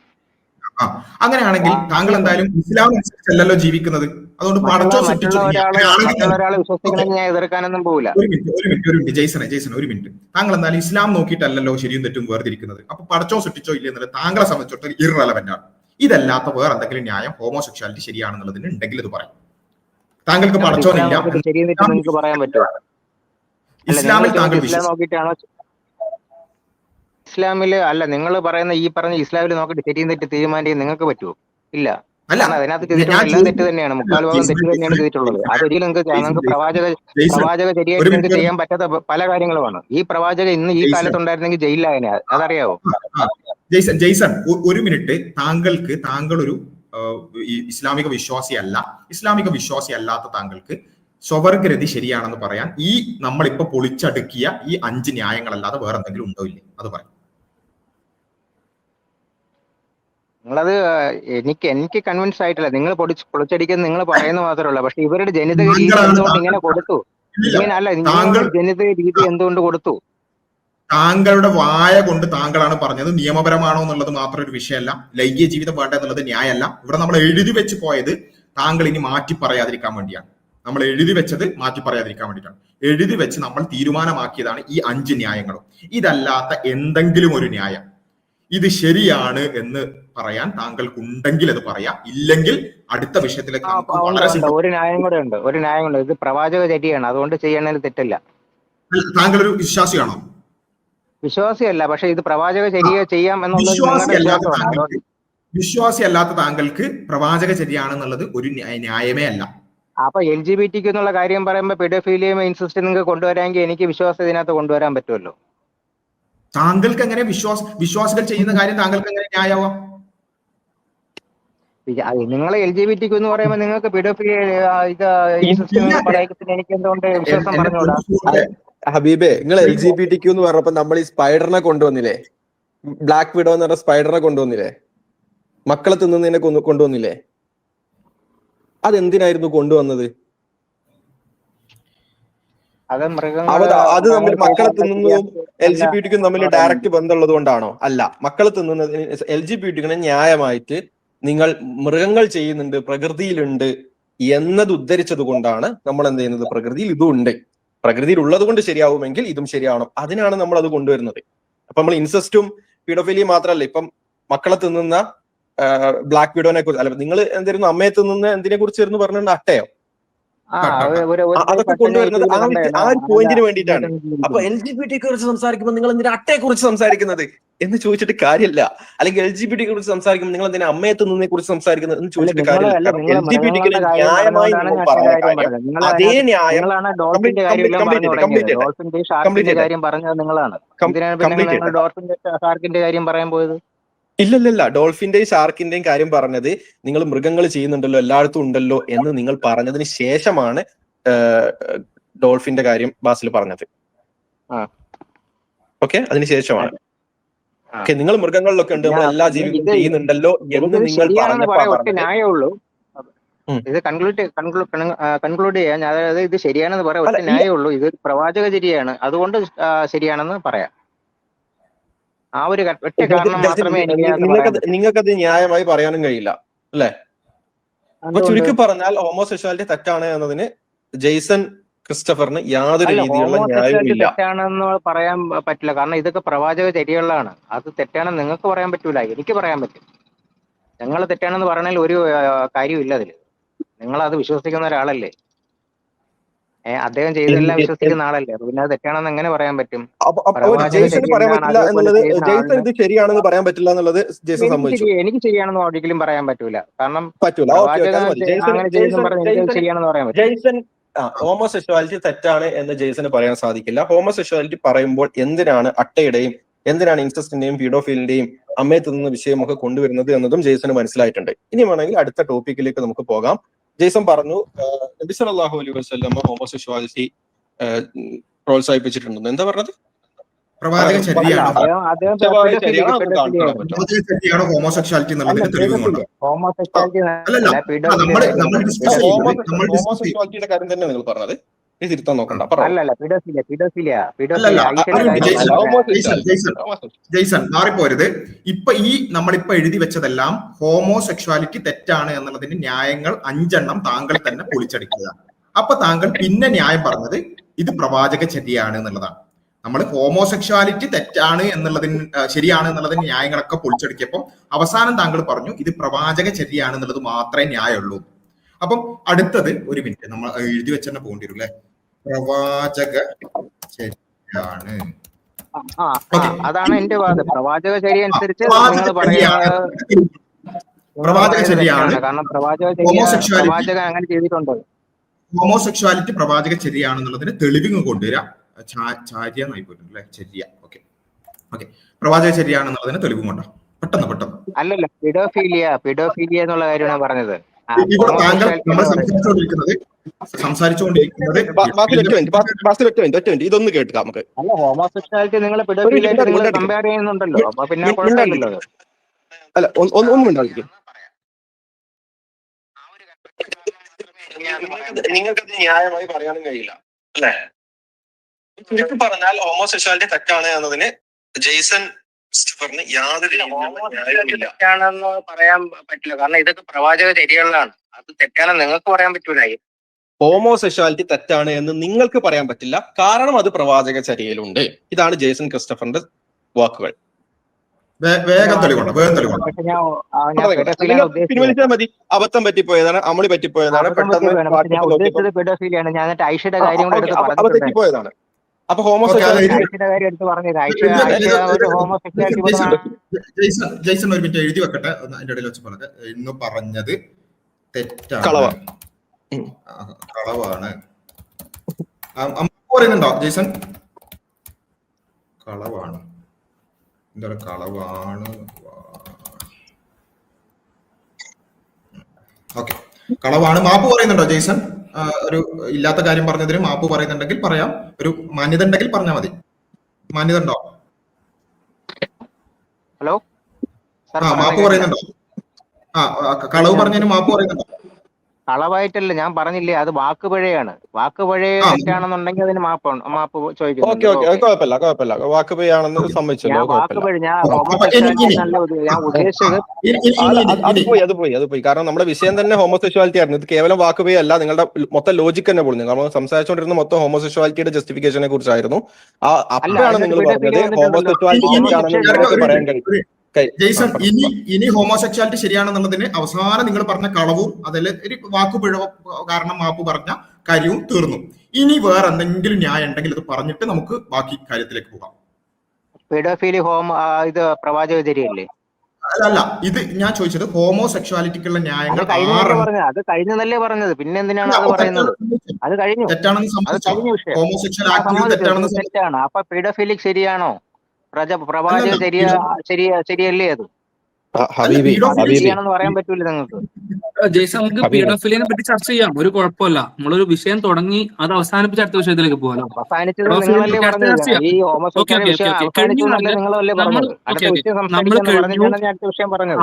അങ്ങനെയാണെങ്കിൽ താങ്കൾ എന്തായാലും ഇസ്ലാം അനുസരിച്ചല്ലല്ലോ ജീവിക്കുന്നത്. അതുകൊണ്ട് പടച്ചോൻ മറ്റുള്ളൊരാളെ വിശ്വസിക്കണമെങ്കിൽ ഞാൻ എതിർക്കാനൊന്നും പോകില്ല. ഒരു മിനിറ്റ് ജെയ്സൺ ഒരു മിനിറ്റ്. താങ്കൾ എന്തായാലും ഇസ്ലാം നോക്കിയിട്ടല്ലല്ലോ ശരിയും തെറ്റും വേർതിരിക്കുന്നത്. അപ്പൊ പടച്ചോൻ സൃഷ്ടിച്ചോ ഇല്ല എന്നുള്ളത് താങ്കളെ സംബന്ധിച്ചിടത്തോളം ഇറലവന്റ് ആണ്. ഇതല്ലാത്ത വേറെ എന്തെങ്കിലും ന്യായം ഹോമോസെക്ഷാലിറ്റി ശരിയാണെന്നുള്ളതിന് ഉണ്ടെങ്കിൽ അത് പറയും. താങ്കൾക്ക് പടച്ചോനില്ല, നിങ്ങൾക്ക് പറയാൻ പറ്റുമോ? ഇസ്ലാമിൽ താങ്കൾ നോക്കിയിട്ടാണോ? ഇസ്ലാമില് അല്ല, നിങ്ങൾ പറയുന്ന ഇസ്ലാമിൽ നോക്കിയിട്ട് ശരിയും തെറ്റ് തീരുമാനിക്കാൻ നിങ്ങൾക്ക് പറ്റുമോ? ഇല്ല. അതിനകത്ത് ചെയ്തിട്ടുള്ള എല്ലാം തെറ്റ് തന്നെയാണ്, മുക്കാൽ ഭാഗം തെറ്റ് തന്നെയാണ് ചെയ്തിട്ടുള്ളത്. അതൊരിക്കലും നിങ്ങൾക്ക് പ്രവാചക ശരിയായിട്ട് നിങ്ങൾക്ക് ചെയ്യാൻ പറ്റാത്ത പല കാര്യങ്ങളുമാണ്. ഈ പ്രവാചക ഇന്ന് ഈ കാലത്തുണ്ടായിരുന്നെങ്കിൽ ജയിലിലായനെ, അതറിയാവോ? ജെയ്സൺ ഒരു മിനിറ്റ്. താങ്കളൊരു ഇസ്ലാമിക വിശ്വാസിയല്ല. ഇസ്ലാമിക വിശ്വാസി അല്ലാത്ത താങ്കൾക്ക് സ്വവർഗരതി ശരിയാണെന്ന് പറയാൻ നമ്മളിപ്പോ പൊളിച്ചടുക്കിയ ഈ 5 ന്യായങ്ങളല്ലാതെ വേറെ എന്തെങ്കിലും ഉണ്ടോ ഇല്ലേ? അത് പറയും. നിങ്ങളത് എനിക്ക് കൺവിൻസ് ആയിട്ടില്ല. നിങ്ങൾ പൊളിച്ചടിക്കുന്നത് നിങ്ങൾ പറയുന്നത് മാത്രമല്ല. പക്ഷെ ഇവരുടെ ജനിതക രീതി എന്തുകൊണ്ട് ഇങ്ങനെ കൊടുത്തു? ജനിതക രീതി എന്തുകൊണ്ട് കൊടുത്തു? താങ്കളുടെ വായ കൊണ്ട് താങ്കളാണ് പറഞ്ഞത്. നിയമപരമാണോ എന്നുള്ളത് മാത്രം ഒരു വിഷയമല്ല. ലൈംഗിക ജീവിതം വേണ്ട എന്നുള്ളത് ന്യായമല്ല. ഇവിടെ നമ്മൾ എഴുതി വെച്ച് പോയത് താങ്കൾ ഇനി മാറ്റി പറയാതിരിക്കാൻ വേണ്ടിയാണ്. നമ്മൾ എഴുതി വെച്ചത് മാറ്റി പറയാതിരിക്കാൻ വേണ്ടിയിട്ടാണ്. എഴുതി വെച്ച് നമ്മൾ തീരുമാനമാക്കിയതാണ് ഈ 5 ന്യായങ്ങളും. ഇതല്ലാത്ത എന്തെങ്കിലും ഒരു ന്യായം ഇത് ശരിയാണ് എന്ന് പറയാൻ താങ്കൾക്ക് ഉണ്ടെങ്കിൽ അത് പറയാം. ഇല്ലെങ്കിൽ അടുത്ത വിഷയത്തിലേക്ക് ഒരു ന്യായം കൂടെ ഉണ്ട്. ഇത് പ്രവാചക ചര്യയാണ്, അതുകൊണ്ട് ചെയ്യണതിൽ തെറ്റില്ല. താങ്കൾ ഒരു വിശ്വാസിയാണോ? വിശ്വാസിയല്ല, പക്ഷെ ഇത് പ്രവാചക ചര്യ ചെയ്യാം എന്നുള്ളത് വിശ്വാസി അല്ലാത്ത താങ്കൾക്ക് പ്രവാചക ചര്യയാണെന്നുള്ളത് ഒരു ന്യായമേ അല്ല. അപ്പൊ LGBT എന്നുള്ള കാര്യം പറയുമ്പോൾ പെഡോഫീലിയം ഇൻസിസ്റ്റ് നിങ്ങൾക്ക് കൊണ്ടുവരാമെങ്കിൽ എനിക്ക് വിശ്വാസം ഇതിനകത്ത് കൊണ്ടുവരാൻ പറ്റുമല്ലോ. താങ്കൾക്ക് എങ്ങനെ വിശ്വാസികൾ ചെയ്യുന്ന കാര്യം താങ്കൾക്ക് എങ്ങനെ ന്യായമാവാം? നിങ്ങൾ LGBT എന്ന് പറയുമ്പോൾ നിങ്ങൾക്ക് എനിക്ക് എന്തുകൊണ്ട് വിശ്വാസം പറഞ്ഞുകൂടാ? ഹബീബെ, നിങ്ങൾ LGBTQ എന്ന് പറഞ്ഞപ്പോ നമ്മൾ ഈ സ്പൈഡറിനെ കൊണ്ടുവന്നില്ലേ? ബ്ലാക്ക് വിഡോ എന്ന് പറഞ്ഞ സ്പൈഡറിനെ കൊണ്ടുവന്നില്ലേ? മക്കളെ തിന്നുന്നതിനെ കൊണ്ടുവന്നില്ലേ? അതെന്തിനായിരുന്നു കൊണ്ടുവന്നത്? അത് തമ്മിൽ മക്കളെ തിന്നുന്നതും LGBT തമ്മിൽ ഡയറക്റ്റ് ബന്ധമുള്ളത് കൊണ്ടാണോ? അല്ല. മക്കളെ തിന്നുന്നതിന് LGBT ന്യായമായിട്ട് നിങ്ങൾ മൃഗങ്ങൾ ചെയ്യുന്നുണ്ട്, പ്രകൃതിയിലുണ്ട് എന്നത് ഉദ്ധരിച്ചത് കൊണ്ടാണ് നമ്മൾ എന്ത് ചെയ്യുന്നത്? പ്രകൃതിയിൽ ഇതും ഉണ്ട്, പ്രകൃതിയിൽ ഉള്ളത് കൊണ്ട് ശരിയാവുമെങ്കിൽ ഇതും ശരിയാവണം, അതിനാണ് നമ്മൾ അത് കൊണ്ടുവരുന്നത്. അപ്പൊ നമ്മൾ ഇൻസെസ്റ്റും പീഡോഫിലിയും മാത്രമല്ല, ഇപ്പം മക്കളെ തിന്നുന്ന ബ്ലാക്ക് വിഡോനെ കുറിച്ച് അല്ല, നിങ്ങൾ എന്തായിരുന്നു അമ്മയെ തിന്നുന്ന എന്തിനെ കുറിച്ചായിരുന്നു പറഞ്ഞിട്ടുണ്ട്? അട്ടയോ? അതൊക്കെ കൊണ്ടുവരുന്നത് ആ ഒരു പോയിന്റിന് വേണ്ടിയിട്ടാണ്. അപ്പൊ LGBT കുറിച്ച് സംസാരിക്കുമ്പോൾ നിങ്ങൾ എന്തിനാ അട്ടയെ കുറിച്ച് സംസാരിക്കുന്നത് എന്ന് ചോദിച്ചിട്ട് കാര്യമില്ല. അല്ലെങ്കിൽ LGBT കുറിച്ച് സംസാരിക്കുമ്പോൾ നിങ്ങൾ എന്തിനാ അമ്മയെ തിന്നുന്നതിനെ കുറിച്ച് സംസാരിക്കുന്നത് എന്ന് ചോദിച്ചിട്ട് കാര്യമില്ല. LGBT ന്യായമായി അതേ ന്യായം ഇല്ലല്ല. ഡോൾഫിന്റെയും ഷാർക്കിന്റെയും കാര്യം പറഞ്ഞത് നിങ്ങൾ മൃഗങ്ങൾ ചെയ്യുന്നുണ്ടല്ലോ, എല്ലായിടത്തും ഉണ്ടല്ലോ എന്ന് നിങ്ങൾ പറഞ്ഞതിന് ശേഷമാണ് ഡോൾഫിന്റെ കാര്യം ബാസിൽ പറഞ്ഞത്. ഓക്കെ, അതിനുശേഷമാണ്. ഓക്കെ, നിങ്ങൾ മൃഗങ്ങളിലൊക്കെ ഉണ്ട്, നമ്മൾ എല്ലാ ജീവികളും ചെയ്യുന്നുണ്ടല്ലോ എന്ന് നിങ്ങൾ ന്യായമുള്ളൂ. ഇത് കൺക്ലൂഡ് ചെയ്യാൻ, അതായത് ഇത് ശരിയാണെന്ന് പറയാം ഒറ്റ ന്യായമുള്ളൂ. ഇത് പ്രവാചക ചര്യയാണ്, അതുകൊണ്ട് ശരിയാണെന്ന് പറയാം. ആ ഒരു ഒറ്റ കാരണം മാത്രമേ നിങ്ങൾക്കത് ന്യായമായി പറയാനും കഴിയില്ല അല്ലെ? അപ്പൊ ചുരുക്കി പറഞ്ഞാൽ ഹോമോസെക്ഷുവാലിറ്റി തെറ്റാണ് എന്നതിന് ജെയ്സൺ ക്രിസ്റ്റഫറിന് യാതൊരു രീതിയിലുള്ള ന്യായവുമില്ല. തെറ്റാണെന്ന് പറയാൻ പറ്റില്ല, കാരണം ഇതൊക്കെ പ്രവാചക ചര്യകളാണ്. അത് തെറ്റാണെന്ന് നിങ്ങൾക്ക് പറയാൻ പറ്റൂല, എനിക്ക് പറയാൻ പറ്റും. നിങ്ങൾ തെറ്റാണെന്ന് പറഞ്ഞാൽ ഒരു കാര്യമില്ല അതില്. നിങ്ങൾ അത് വിശ്വസിക്കുന്ന ഒരാളല്ലേ, അദ്ദേഹം ചെയ്തെല്ലാം വിശ്വസിക്കുന്ന ആളല്ലേ, പിന്നെ അത് തെറ്റാണെന്ന് എങ്ങനെ പറയാൻ പറ്റും? ജെയ്സൺ പറയാൻ പറ്റില്ല എന്നുള്ളത്, ജെയ്സൺ ഇത് ശരിയാണെന്ന് പറയാൻ പറ്റില്ല എന്നുള്ളത് ജെയ്സൺ സമ്മതിച്ചു. എനിക്ക് ശരിയാണെന്ന് ഒരിക്കലും പറയാൻ പറ്റൂല, കാരണം ജെയ്സൺ ഹോമോസെക്ഷുവാലിറ്റി തെറ്റാണ് എന്ന് ജെയ്സന് പറയാൻ സാധിക്കില്ല. ഹോമോസെക്ഷുവാലിറ്റി പറയുമ്പോൾ എന്തിനാണ് അട്ടയുടെയും എന്തിനാണ് ഇൻസെസ്റ്റിന്റെയും പീഡോഫിലിന്റെയും അമ്മയെ തിന്നുന്ന വിഷയമൊക്കെ കൊണ്ടുവരുന്നത് എന്നതും ജെയ്സന് മനസ്സിലായിട്ടുണ്ട്. ഇനി വേണമെങ്കിൽ അടുത്ത ടോപ്പിക്കിലേക്ക് നമുക്ക് പോകാം. ജെയ്സൺ പറഞ്ഞു നബി സല്ലല്ലാഹു അലൈഹി വസല്ലം ഹോമോസെക്ഷുവാലിറ്റി പ്രോത്സാഹിപ്പിച്ചിട്ടുണ്ടെന്ന്. എന്താ പറഞ്ഞത്? പ്രവാചക ചര്യയാണോ ഹോമോസെക്ഷാലിറ്റി എന്നുള്ളതിന് തെളിവുമുണ്ടോ? അല്ലല്ല, നമ്മൾ ഡിസ്കസ് ചെയ്യുന്നത് ഹോമോസെക്ഷുവാലിറ്റിയുടെ കാര്യം തന്നെ നിങ്ങൾ പറഞ്ഞത്. ഇത് തിരുത്താൻ നോക്കണ്ട. ജെയ്സൺ മാറിപ്പോരുത്. നമ്മളിപ്പോ എഴുതി വെച്ചതെല്ലാം ഹോമോസെക്ഷുവാലിറ്റി തെറ്റാണ് എന്നുള്ളതിന് ന്യായങ്ങൾ 5 താങ്കൾ തന്നെ പൊളിച്ചെടുക്കുക. അപ്പൊ താങ്കൾ പിന്നെ ന്യായം പറഞ്ഞത് ഇത് പ്രവാചക ചര്യയാണ് എന്നുള്ളതാണ്. നമ്മൾ ഹോമോസെക്ഷുവാലിറ്റി തെറ്റാണ് എന്നുള്ളതിന് ശരിയാണ് എന്നുള്ളതിന് ന്യായങ്ങളൊക്കെ പൊളിച്ചെടുക്കിയപ്പോൾ അവസാനം താങ്കൾ പറഞ്ഞു ഇത് പ്രവാചക ചര്യയാണ് എന്നുള്ളത് മാത്രമേ ന്യായമുള്ളൂ. അപ്പം അടുത്തത് ഒരു മിനിറ്റ് നമ്മൾ എഴുതി വെച്ചെന്നെ പോകേണ്ടി വരും അല്ലെ. പ്രവാചക ചര്യാണ്, അതാണ് എന്റെ വാദം. പ്രവാചക ചര്യ അനുസരിച്ച് പ്രവാചക ചര്യയാണ്. കാരണം പ്രവാചകൻ അങ്ങനെ ചെയ്തിട്ടുണ്ടോ? ഹോമോസെക്ഷുവാലിറ്റി പ്രവാചക ചര്യയാണെന്നുള്ളതിന് തെളിവിങ് കൊണ്ടുവരാം. ചാര്യ എന്നായി പോയിട്ടുണ്ട് അല്ലെ, ചര്യ. ഓക്കെ ഓക്കെ, പ്രവാചക ചര്യയാണെന്നുള്ളതിന് തെളിവും കൊണ്ടോ പെട്ടെന്ന്. അല്ലല്ല, പിഡോഫീലിയ എന്നുള്ള കാര്യമാണ് പറഞ്ഞത്. ഇവിടെ താങ്കൾ നമ്മൾ സംസാരിച്ചുകൊണ്ടിരിക്കുന്നത് ഇതൊന്ന് കേൾക്കാം നമുക്ക്. അല്ല, ഹോമോസെക്ഷുവാലിറ്റി നിങ്ങൾ പിഡോഫീലിയായിട്ട് നിങ്ങൾ കമ്പയർ ചെയ്യുന്നുണ്ടല്ലോ, അപ്പൊ പിന്നെ കുഴപ്പമില്ലല്ലോ. അല്ല, ഒന്നും ഉണ്ടായിരിക്കും. നിങ്ങൾക്കത് ന്യായമായി പറയാനും കഴിയില്ല അല്ലേ? ചുരുക്കി പറഞ്ഞാൽ ഹോമോസെക്ഷുവാലിറ്റി തെറ്റാണ് എന്നതിന് ജെയ്സൺ ക്രിസ്റ്റഫറിന് യാതൊരു തെറ്റാണെന്ന് പറയാൻ പറ്റില്ല. കാരണം ഇതൊക്കെ പ്രവാചക ചര്യകളാണ്. അത് തെറ്റാണെന്ന് നിങ്ങൾക്ക് പറയാൻ പറ്റൂല. ഹോമോസെക്ഷുവാലിറ്റി തെറ്റാണ് എന്ന് നിങ്ങൾക്ക് പറയാൻ പറ്റില്ല, കാരണം അത് പ്രവാചക ചര്യയിലുണ്ട്. ഇതാണ് ജെയ്സൺ ക്രിസ്റ്റഫറിന്റെ വാക്കുകൾ. പിൻവലിച്ചാൽ മതി. അബദ്ധം പറ്റിപ്പോയതാണ്, അമളി പറ്റിപ്പോയതാണ്, പറ്റിപ്പോയതാണ്. അപ്പൊ ജെയ്സൺ ഒരു മിനിറ്റ് എഴുതി വെക്കട്ടെ, അതിന്റെ ഇടയിൽ വെച്ച് പറഞ്ഞത് ഇന്ന് പറഞ്ഞത് തെറ്റാണ്, കളവാണ് പറയുന്നുണ്ടോ ജെയ്സൺ? കളവാണ്, എന്താ കളവാണ്. ഓക്കെ, കളവാണ്. മാപ്പ് പറയുന്നുണ്ടോ ജെയ്സൺ? ഒരു ഇല്ലാത്ത കാര്യം പറഞ്ഞതിന് മാപ്പ് പറയുന്നുണ്ടെങ്കിൽ പറയാം. ഒരു മാന്യത ഉണ്ടെങ്കിൽ പറഞ്ഞാൽ മതി. മാന്യത ഉണ്ടോ? ഹലോ, മാപ്പ് പറയുന്നുണ്ടോ? കളവ് പറഞ്ഞതിന് മാപ്പ് പറയുന്നുണ്ടോ? കളവായിട്ടല്ല ഞാൻ പറഞ്ഞില്ലേ, അത് വാക്കുപിഴയാണ്. വാക്കുപിഴ തെറ്റാണെന്നുണ്ടെങ്കിൽ അതിന് മാപ്പ് ചോദിക്കുന്നു. വാക്കുപിഴയാണെന്ന് സമ്മതിച്ചല്ലോ. അത് പോയി. കാരണം നമ്മുടെ വിഷയം തന്നെ ഹോമോസെക്ഷുവാലിറ്റി ആയിരുന്നു. ഇത് കേവലം വാക്കുപിഴയല്ല, നിങ്ങളുടെ മൊത്തം ലോജിക് തന്നെ പോലും. നമ്മൾ സംസാരിച്ചുകൊണ്ടിരുന്ന മൊത്തം ഹോമോസെക്ഷുവാലിറ്റിയുടെ ജസ്റ്റിഫിക്കേഷനെ കുറിച്ചായിരുന്നു. അപ്പോഴാണ് നിങ്ങൾ പറഞ്ഞത് ഹോമോസെക്ഷുവാലിറ്റി തെറ്റാണെന്ന് നിങ്ങൾക്ക് പറയാൻ കഴിയും. ജെയ്സൺ, ഇനി ഹോമോസെക്ഷുവാലിറ്റി ശരിയാണെന്നുള്ളതിന് അവസാനം നിങ്ങൾ പറഞ്ഞ കളവും അതിൽ ഒരു വാക്കുപിഴ കാരണം മാപ്പ് പറഞ്ഞ കാര്യവും തീർന്നു. ഇനി വേറെ എന്തെങ്കിലും ന്യായം ഉണ്ടെങ്കിൽ അത് പറഞ്ഞിട്ട് നമുക്ക് ബാക്കി കാര്യത്തിലേക്ക് പോകാം. പെഡോഫിലി ഇത് പ്രവാചക ചര്യയല്ലേ? അല്ല, ഇത് ഞാൻ ചോദിച്ചത് ഹോമോസെക്ഷുവാലിറ്റിക്കുള്ള ന്യായങ്ങൾ അത് കഴിഞ്ഞതല്ലേ പറഞ്ഞത്, പിന്നെ എന്തിനാണ് അത് പറയുന്നത്? അത് കഴിഞ്ഞു, തെറ്റാണ്. അപ്പൊ പെഡോഫിലിക് ശരിയാണോ? പ്രവാചക ശരിയല്ലേ? അത് ശരിയാണെന്ന് പറയാൻ പറ്റൂല നിങ്ങൾക്ക്. ജയ്സൺ, നമുക്ക് പീഡോഫിലിയെ പറ്റി ചർച്ച ചെയ്യാം, ഒരു കുഴപ്പമില്ല. നമ്മളൊരു വിഷയം തുടങ്ങി അത് അവസാനിപ്പിച്ച് അടുത്ത വിഷയത്തിലേക്ക് പോകാലോ.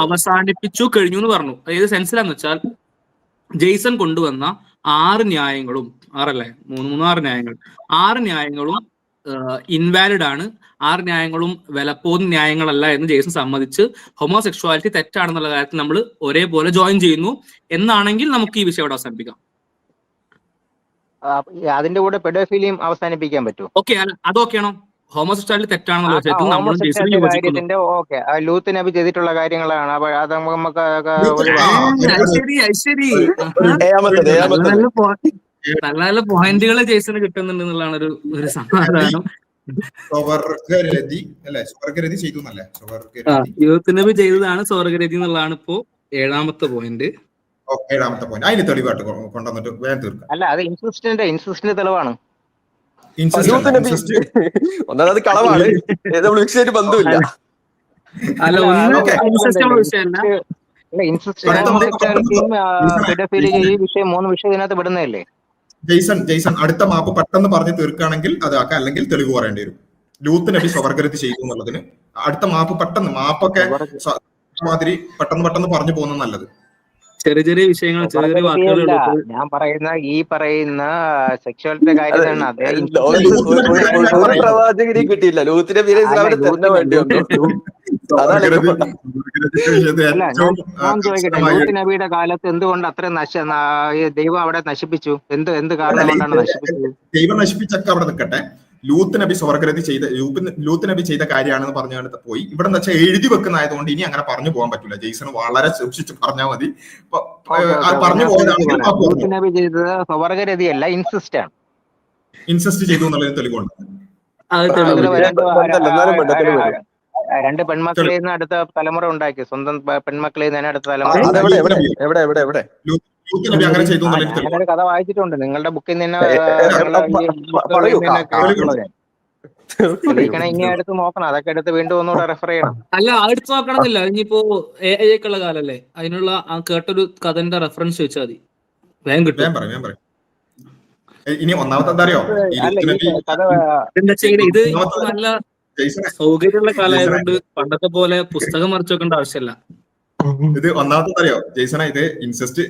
അവസാനിപ്പിച്ചു കഴിഞ്ഞു എന്ന് പറഞ്ഞു. ഏത് സെൻസിലാന്ന് വെച്ചാൽ ജെയ്സൺ കൊണ്ടുവന്ന 6 ന്യായങ്ങളും, 6 ന്യായങ്ങൾ, 6 ന്യായങ്ങളും ഇൻവാലിഡ് ആണ്. 6 ന്യായങ്ങളും വിലപ്പോന്ന ന്യായങ്ങളല്ല എന്ന് ജെയ്സൺ സമ്മതിച്ച് ഹോമോസെക്ഷുവാലിറ്റി തെറ്റാണെന്നുള്ള കാര്യത്തിൽ നമ്മൾ ഒരേപോലെ ജോയിൻ ചെയ്യുന്നു എന്നാണെങ്കിൽ നമുക്ക് ഈ വിഷയം അവിടെ അവസാനിപ്പിക്കാം. അതിന്റെ കൂടെ പെഡോഫിലിയും അവസാനിപ്പിക്കാൻ പറ്റും. ഓക്കെ, അതൊക്കെയാണോ? ഹോമോസെക്ഷുവാലിറ്റി തെറ്റാണെന്നുള്ള വിഷയത്തിൽ നമ്മൾ ഓക്കെ, ലൂത്ത് നബി ചെയ്തിട്ടുള്ള കാര്യങ്ങളാണ്. അത് നമുക്ക് നല്ല നല്ല പോയിന്റുകൾ ജെയ്സന് കിട്ടുന്നുണ്ട് എന്നുള്ളതാണ് ഒരു സമാധാനം. യൂത്ത് നബി ചെയ്തതാണ് സ്വർഗരതി എന്നുള്ളതാണ് ഇപ്പോ 7ാമത്തെ പോയിന്റ്. അതിന് തെളിവായിട്ട് കൊണ്ടുവന്നിട്ട് വേഗം തീർക്കാം. അല്ല, അത് ഇൻസിസ്റ്റന്റ് തെളിവാണ്. ഒന്നത് കളവാണ്, ബന്ധമില്ല. അല്ല, വിഷയമല്ല. ഇൻസിസ്റ്റ് അടുത്ത മാപ്പ് ഹോമോസെക്ച്വാലിറ്റിയും പെഡോഫിലിയും ഈ ജെയ്സൺ വിഷയം 3 വിഷയം ഇതിനകത്ത് വിടുന്നതല്ലേ? ജെയ്സൺ അടുത്ത മാപ്പ് പെട്ടെന്ന് പറഞ്ഞ് തീർക്കുകയാണെങ്കിൽ അതാക്കാം, അല്ലെങ്കിൽ തെളിവ് പറയേണ്ടി വരും. ലൂത്ത് നബി സ്വവർഗരതി ചെയ്തു എന്നുള്ളതിന് അടുത്ത മാപ്പ് പെട്ടെന്ന് മാപ്പൊക്കെ മാതിരി പെട്ടെന്ന് പറഞ്ഞു പോകുന്നത് നല്ലത്. ചെറിയ ചെറിയ വിഷയങ്ങൾ, ചെറിയ ചെറിയ വാക്കുകൾ. ഞാൻ പറയുന്ന സെക്ഷുവാലിറ്റിയുടെ കാര്യം തന്നെ. ഒരു പ്രവാചകനെയും കിട്ടിയില്ല. ലൂത്തിന്റെ പേര് ഇസ്ലാമിനെ തന്നെ വേണ്ടി വന്നു. അതാണ് ഞാൻ ചോദിക്കട്ടെ, ലൂത്ത് നബിയുടെ കാലത്ത് എന്തുകൊണ്ട് അത്ര ദൈവം അവിടെ നശിപ്പിച്ചു? എന്ത് കാരണം കൊണ്ടാണ് നശിപ്പിച്ചത്? ദൈവം നശിപ്പിച്ചൊക്കെ അവിടെ നിൽക്കട്ടെ. ലൂത്ത് നബി സ്വർഗരതി ലൂത്ത് നബി ചെയ്ത കാര്യമാണെന്ന് പറഞ്ഞുകൊണ്ട് പോയി. ഇവിടെ എന്ന് വെച്ചാൽ എഴുതി വെക്കുന്നതായതുകൊണ്ട് ഇനി അങ്ങനെ പറഞ്ഞു പോകാൻ പറ്റില്ല. ജെയ്സൺ വളരെ സൂക്ഷിച്ച് പറഞ്ഞാൽ മതി. പറഞ്ഞു പോയതാണെങ്കിൽ ലൂത്ത് നബി ചെയ്തത് സ്വർഗരതിയല്ല, ഇൻസിസ്റ്റ് ആണ്. ഇൻസെസ്റ്റ് ചെയ്തു എന്നുള്ളതിന് തെളിവുണ്ട്. 2 പെൺമക്കളിൽ നിന്ന് അടുത്ത തലമുറ ഉണ്ടാക്കി. സ്വന്തം പെൺമക്കളിൽ നിന്ന് അടുത്ത തലമുറ. ലൂത്ത് നബി അങ്ങനെ ചെയ്തു എന്നുള്ളതിന് തെളിവ്. ഞാനൊരു കഥ വായിച്ചിട്ടുണ്ട് നിങ്ങളുടെ ബുക്കിൽ നിന്ന്. ഇനി അടുത്ത് നോക്കണം, അതൊക്കെ എടുത്ത് വീണ്ടും ഒന്നുകൂടെ റെഫർ ചെയ്യണം. അല്ല, അടുത്ത് നോക്കണമെന്നില്ല. ഇനിയിപ്പോ AI കാലല്ലേ, അതിനുള്ള ആ കേട്ടൊരു കഥന്റെ റെഫറൻസ് ചോദിച്ചാൽ മതി, വേഗം കിട്ടും. ഞാൻ പറയാം. ഇനി ഒന്നാമത്തെ എന്താ അറിയോ, ഇത് നല്ല സൗകര്യമുള്ള കാലമായതുകൊണ്ട് പണ്ടത്തെ പോലെ പുസ്തകം മറിച്ച് വെക്കേണ്ട ആവശ്യമില്ല. ഇത് ഒന്നാമത്തെ അറിയോ ജെയ്സണ, ഇത് ഇൻസെസ്റ്റ്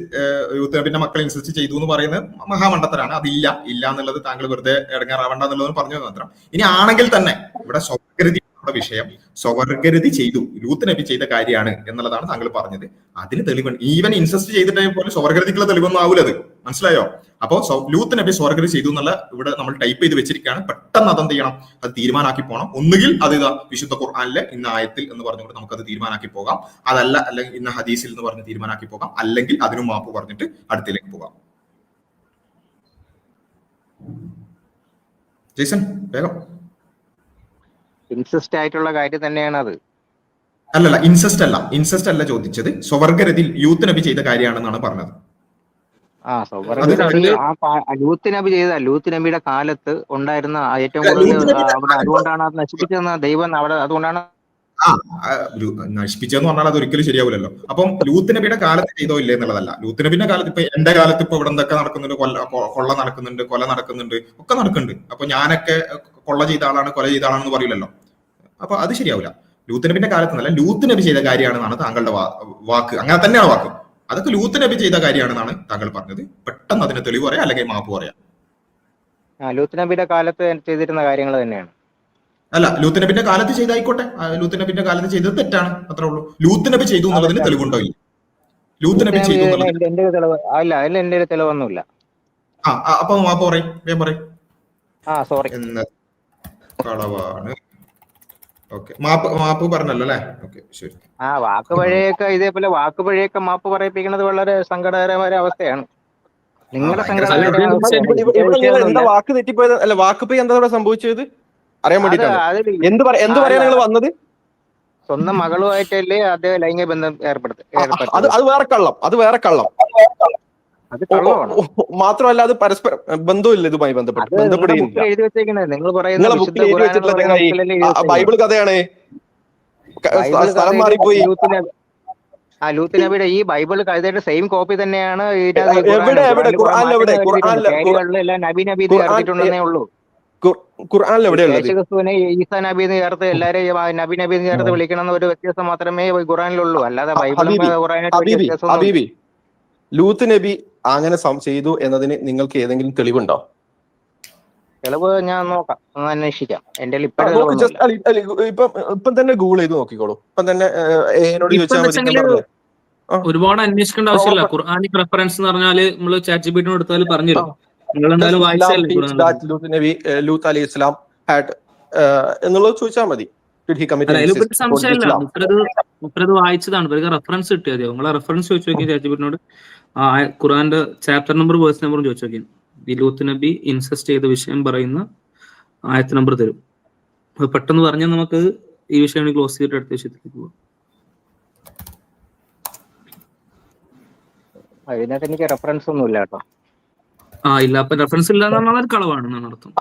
യൂത്ത് നബിന്റെ മക്കൾ ഇൻസെസ്റ്റ് ചെയ്തു എന്ന് പറയുന്നത് മഹാമണ്ഡത്തരാണ്. അതില്ല എന്നുള്ളത് താങ്കൾ വെറുതെ ഇടങ്ങാറാവണ്ട എന്നുള്ളത് പറഞ്ഞു മാത്രം. ഇനി ആണെങ്കിൽ തന്നെ ഇവിടെ സ്വവർഗരതി വിഷയം, സ്വവർഗരതി ചെയ്തു, ലൂത്ത് നബി ചെയ്ത കാര്യമാണ് എന്നുള്ളതാണ് താങ്കൾ പറഞ്ഞത്. അതിന് തെളിവുണ്ട്. ഈവൻ ഇൻസെസ്റ്റ് ചെയ്തിട്ടേ പോലും സ്വവർഗരതിക്കുള്ള തെളിവൊന്നും ആവൂലത്. മനസ്സിലായോ? അപ്പോ ലൂത്ത് നബി സ്വർഗരതി ചെയ്തു എന്നുള്ള ഇവിടെ നമ്മൾ ടൈപ്പ് ചെയ്ത് വെച്ചിരിക്കുകയാണ്. പെട്ടെന്ന് അതെന്ത് ചെയ്യണം, അത് തീരുമാനാക്കി പോകണം. ഒന്നുകിൽ അത് വിശുദ്ധ ഖുർആനിലെ ഇന്ന ആയത്തിൽ എന്ന് പറഞ്ഞുകൊണ്ട് നമുക്കത് തീരുമാനാക്കി പോകാം. അതല്ല, അല്ലെങ്കിൽ ഇന്ന ഹദീസിൽ എന്ന് പറഞ്ഞ് തീരുമാനാക്കി പോകാം. അല്ലെങ്കിൽ അതിനും മാപ്പ് പറഞ്ഞിട്ട് അടുത്തേക്ക് പോകാം. ജെയ്സൺ വേഗം. ഇൻസിസ്റ്റ് ആയിട്ടുള്ള കാര്യം തന്നെയാണ് അത്. അല്ലല്ല, ഇൻസെസ്റ്റ് അല്ല ചോദിച്ചത്. സ്വവർഗരതി യൂത്ത് നബി ചെയ്ത കാര്യമാണെന്നാണ് പറഞ്ഞത്. ലൂത്ത് നബിയുടെ കാലത്ത് ഉണ്ടായിരുന്ന ഏറ്റവും കൂടുതൽ അവിടെ, അതുകൊണ്ടാണ് അത് നശിപ്പിച്ചതെന്ന് ദൈവം അവിടെ, അതുകൊണ്ടാണ് നശിപ്പിച്ചെന്ന് പറഞ്ഞാൽ അത് ഒരിക്കലും ശരിയാവില്ലല്ലോ. അപ്പം ലൂത്ത് നബിയുടെ കാലത്ത് ചെയ്തോ ഇല്ലേ എന്നുള്ളതല്ല. ലൂത്ത് നബിന്റെ കാലത്ത് ഇപ്പൊ എന്റെ കാലത്ത് ഇപ്പൊ ഇവിടെ എന്തൊക്കെ നടക്കുന്നുണ്ട്, കൊള്ള നടക്കുന്നുണ്ട്, കൊല നടക്കുന്നുണ്ട്, ഒക്കെ നടക്കുന്നുണ്ട്. അപ്പൊ ഞാനൊക്കെ കൊള്ള ചെയ്ത ആളാണ്, കൊല ചെയ്ത ആളാണെന്ന് പറയില്ലല്ലോ. അപ്പൊ അത് ശരിയാവില്ല. ലൂത്ത് നബിന്റെ കാലത്ത് എന്നല്ല, ലൂത്ത് നബി ചെയ്ത കാര്യമാണെന്നാണ് താങ്കളുടെ വാക്ക്. അങ്ങനെ തന്നെയാണ് വാക്ക്. അതൊക്കെ ലൂത്ത് നബി ചെയ്ത കാര്യമാണെന്നാണ് താങ്കൾ പറഞ്ഞത്. പെട്ടെന്ന് അതിന് തെളിവ് പറയാം, അല്ലെങ്കിൽ മാപ്പ് പറയാം. ലൂത്ത് നബിയുടെ കാലത്ത് ചെയ്തിരുന്ന കാര്യങ്ങൾ തന്നെയാണ്. അല്ല, ലൂത്ത് നബിന്റെ കാലത്ത് ചെയ്തായിക്കോട്ടെ. ലൂത്ത് നബിന്റെ കാലത്ത് ചെയ്തത് തെറ്റാണ്, അത്രേ ഉള്ളൂ. ലൂത്ത് നബി ചെയ്തു എന്നുള്ളതിന് തെളിവുണ്ടോ? ലൂത്ത് നബി ചെയ്തു എന്റെ തെളിവൊന്നുമില്ല. അപ്പൊ മാപ്പ് പറയും, വേഗം പറയും. സോറി കളവാണ്. ഓക്കെ, മാപ്പ് പറഞ്ഞല്ലോ അല്ലേ? ഓക്കെ, ശരി. വാക്ക് വഴിയൊക്കെ ഇതേപോലെ വാക്ക് വഴിയൊക്കെ മാപ്പ് പറയിപ്പിക്കുന്നത് വളരെ സങ്കടകരമായ അവസ്ഥയാണ്. നിങ്ങളുടെ എന്താ വാക്ക് തെറ്റിപ്പോയത്? അല്ല, വാക്ക് പോയി എന്താ സംഭവിച്ചത് അറിയാൻ വേണ്ടിട്ടാണ്. എന്ത് പറയാൻ നിങ്ങൾ വന്നത്? സ്വന്തം മകളുമായിട്ടല്ലേ അദ്ദേഹം ലൈംഗിക ബന്ധം അത് വേറെ കള്ളം. മാത്രമല്ല, അത് പരസ്പരം ബന്ധമില്ല, ഇതുമായി ബന്ധപ്പെട്ട് ബൈബിൾ കഥയാണ്. സ്ഥലം മാറിപ്പോയി. ലൂത്ത് നബിയുടെ ഈ ബൈബിൾ കഴുതയുടെ സെയിം കോപ്പി തന്നെയാണ്. നബി ഉള്ളൂ. ഖുർആനിൽ എവിടെയുള്ളത്? ഈസാ നബി എന്ന് ചേർത്ത് എല്ലാരെയും നബി എന്ന് ചേർത്ത് വിളിക്കണം ഒരു വ്യത്യാസം മാത്രമേ ഖുർആനിലുള്ളൂ. അല്ലാതെ ബൈബിളും ലൂത്ത് നബി അങ്ങനെ ചെയ്തു എന്നതിന് നിങ്ങൾക്ക് ഏതെങ്കിലും തെളിവുണ്ടോ? തെളിവ് ഞാൻ നോക്കാം, അന്വേഷിക്കാം. എന്റെ ഇപ്പം തന്നെ ഗൂഗിൾ ചെയ്ത് നോക്കിക്കോളൂ. ഇപ്പം തന്നെ ഒരുപാട് അന്വേഷിക്കേണ്ട ആവശ്യമില്ല. ഖുർആനിക് റെഫറൻസ് എന്ന് പറഞ്ഞാല് നമ്മള് ചാറ്റ് ജിപിടി എടുത്താൽ പറഞ്ഞുതരും. നിങ്ങൾ എന്തായാലും ലൂത്ത് അലൈഹി ഇസ്ലാം ഹാഡ് എന്നുള്ളത് ചോദിച്ചാൽ മതി. സംശയമില്ല, മുപ്പത് വായിച്ചതാണ്. ഇവർക്ക് റെഫറൻസ് കിട്ടിയത്. നിങ്ങളെ റെഫറൻസ് ചോദിച്ചു നോക്കി ചാറ്റ് ജിപിടിനോട്. ഖുർആന്റെ ചാപ്റ്റർ നമ്പർ വേഴ്സ് നമ്പറും ചോദിച്ചു നോക്കി. ഈ ലൂത്ത് നബി ഇൻസെസ്റ്റ് ചെയ്ത വിഷയം പറയുന്ന ആയത്ത് നമ്പർ തരും. അത് പെട്ടെന്ന് പറഞ്ഞാൽ നമുക്ക് ഈ വിഷയം ക്ലോസ് ചെയ്തിട്ട് അടുത്ത വിഷയത്തിലേക്ക് പോകാം. അതിനകത്ത് എനിക്ക് റെഫറൻസ് ഒന്നും ഇല്ല കേട്ടോ. ഇല്ല, അപ്പൊ റെഫറൻസ് ഇല്ല എന്നാണ് കളവാണെന്നാണ് അർത്ഥം.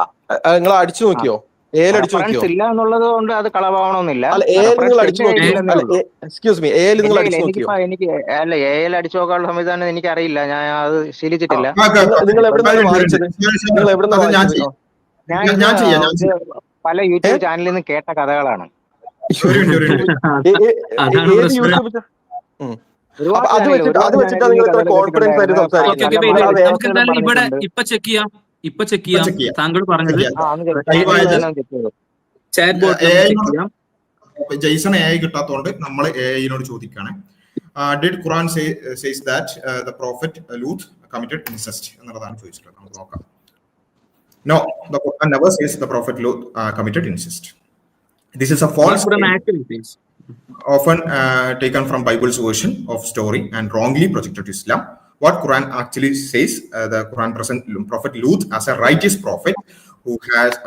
നിങ്ങൾ അടിച്ചു നോക്കിയോ എയിൽ അടിച്ചു നോക്കിയോ? ഇല്ല എന്നുള്ളത് കൊണ്ട് അത് കളവാവണമെന്നില്ല. അല്ല എയിൽ നിങ്ങൾ അടിച്ചു നോക്കിയോ? അല്ല എക്സ്ക്യൂസ് മീ, എയിൽ നിങ്ങൾ അടിച്ചു നോക്കിയോ? എനിക്ക് അല്ല എയിൽ അടിച്ചു നോക്കാനുള്ള സംവിധാനം എനിക്ക് അറിയില്ല, ഞാൻ അത് ശീലിച്ചിട്ടില്ല. നിങ്ങൾ എവിടുന്നാണ് വായിച്ചത്? നിങ്ങൾ എവിടുന്നാണ് വായിച്ചത്? ഞാൻ പല യൂട്യൂബ് ചാനലിൽ നിന്ന് കേട്ട കഥകളാണ്. അത് വെച്ചിട്ടാണ് നിങ്ങൾ ഇത്ര കോൺഫിഡൻസ് ആയിട്ട് സംസാരിക്കുന്നത്. ഇവിടെ ഇപ്പൊ ചെക്ക് ചെയ്യാം താങ്കൾ പറഞ്ഞത് ചാറ്റ് ബോട്ട് ചെക്ക് ചെയ്യാം. ജെയ്സൺ AI കിട്ടാത്തതുകൊണ്ട് നമ്മൾ AIനോട് ചോദിക്കുകയാണ്. Did Quran says that the prophet Luth committed incest എന്നുള്ളതാണ് ചോദിച്ചിട്ടുള്ളത്. നമുക്ക് നോക്കാം. No, the Quran never says the Prophet Lut committed incest. This is a false statement, often taken from Bible's version of story and wrongly projected to Islam. What Quran actually says, the Quran presents Prophet Lut as a righteous prophet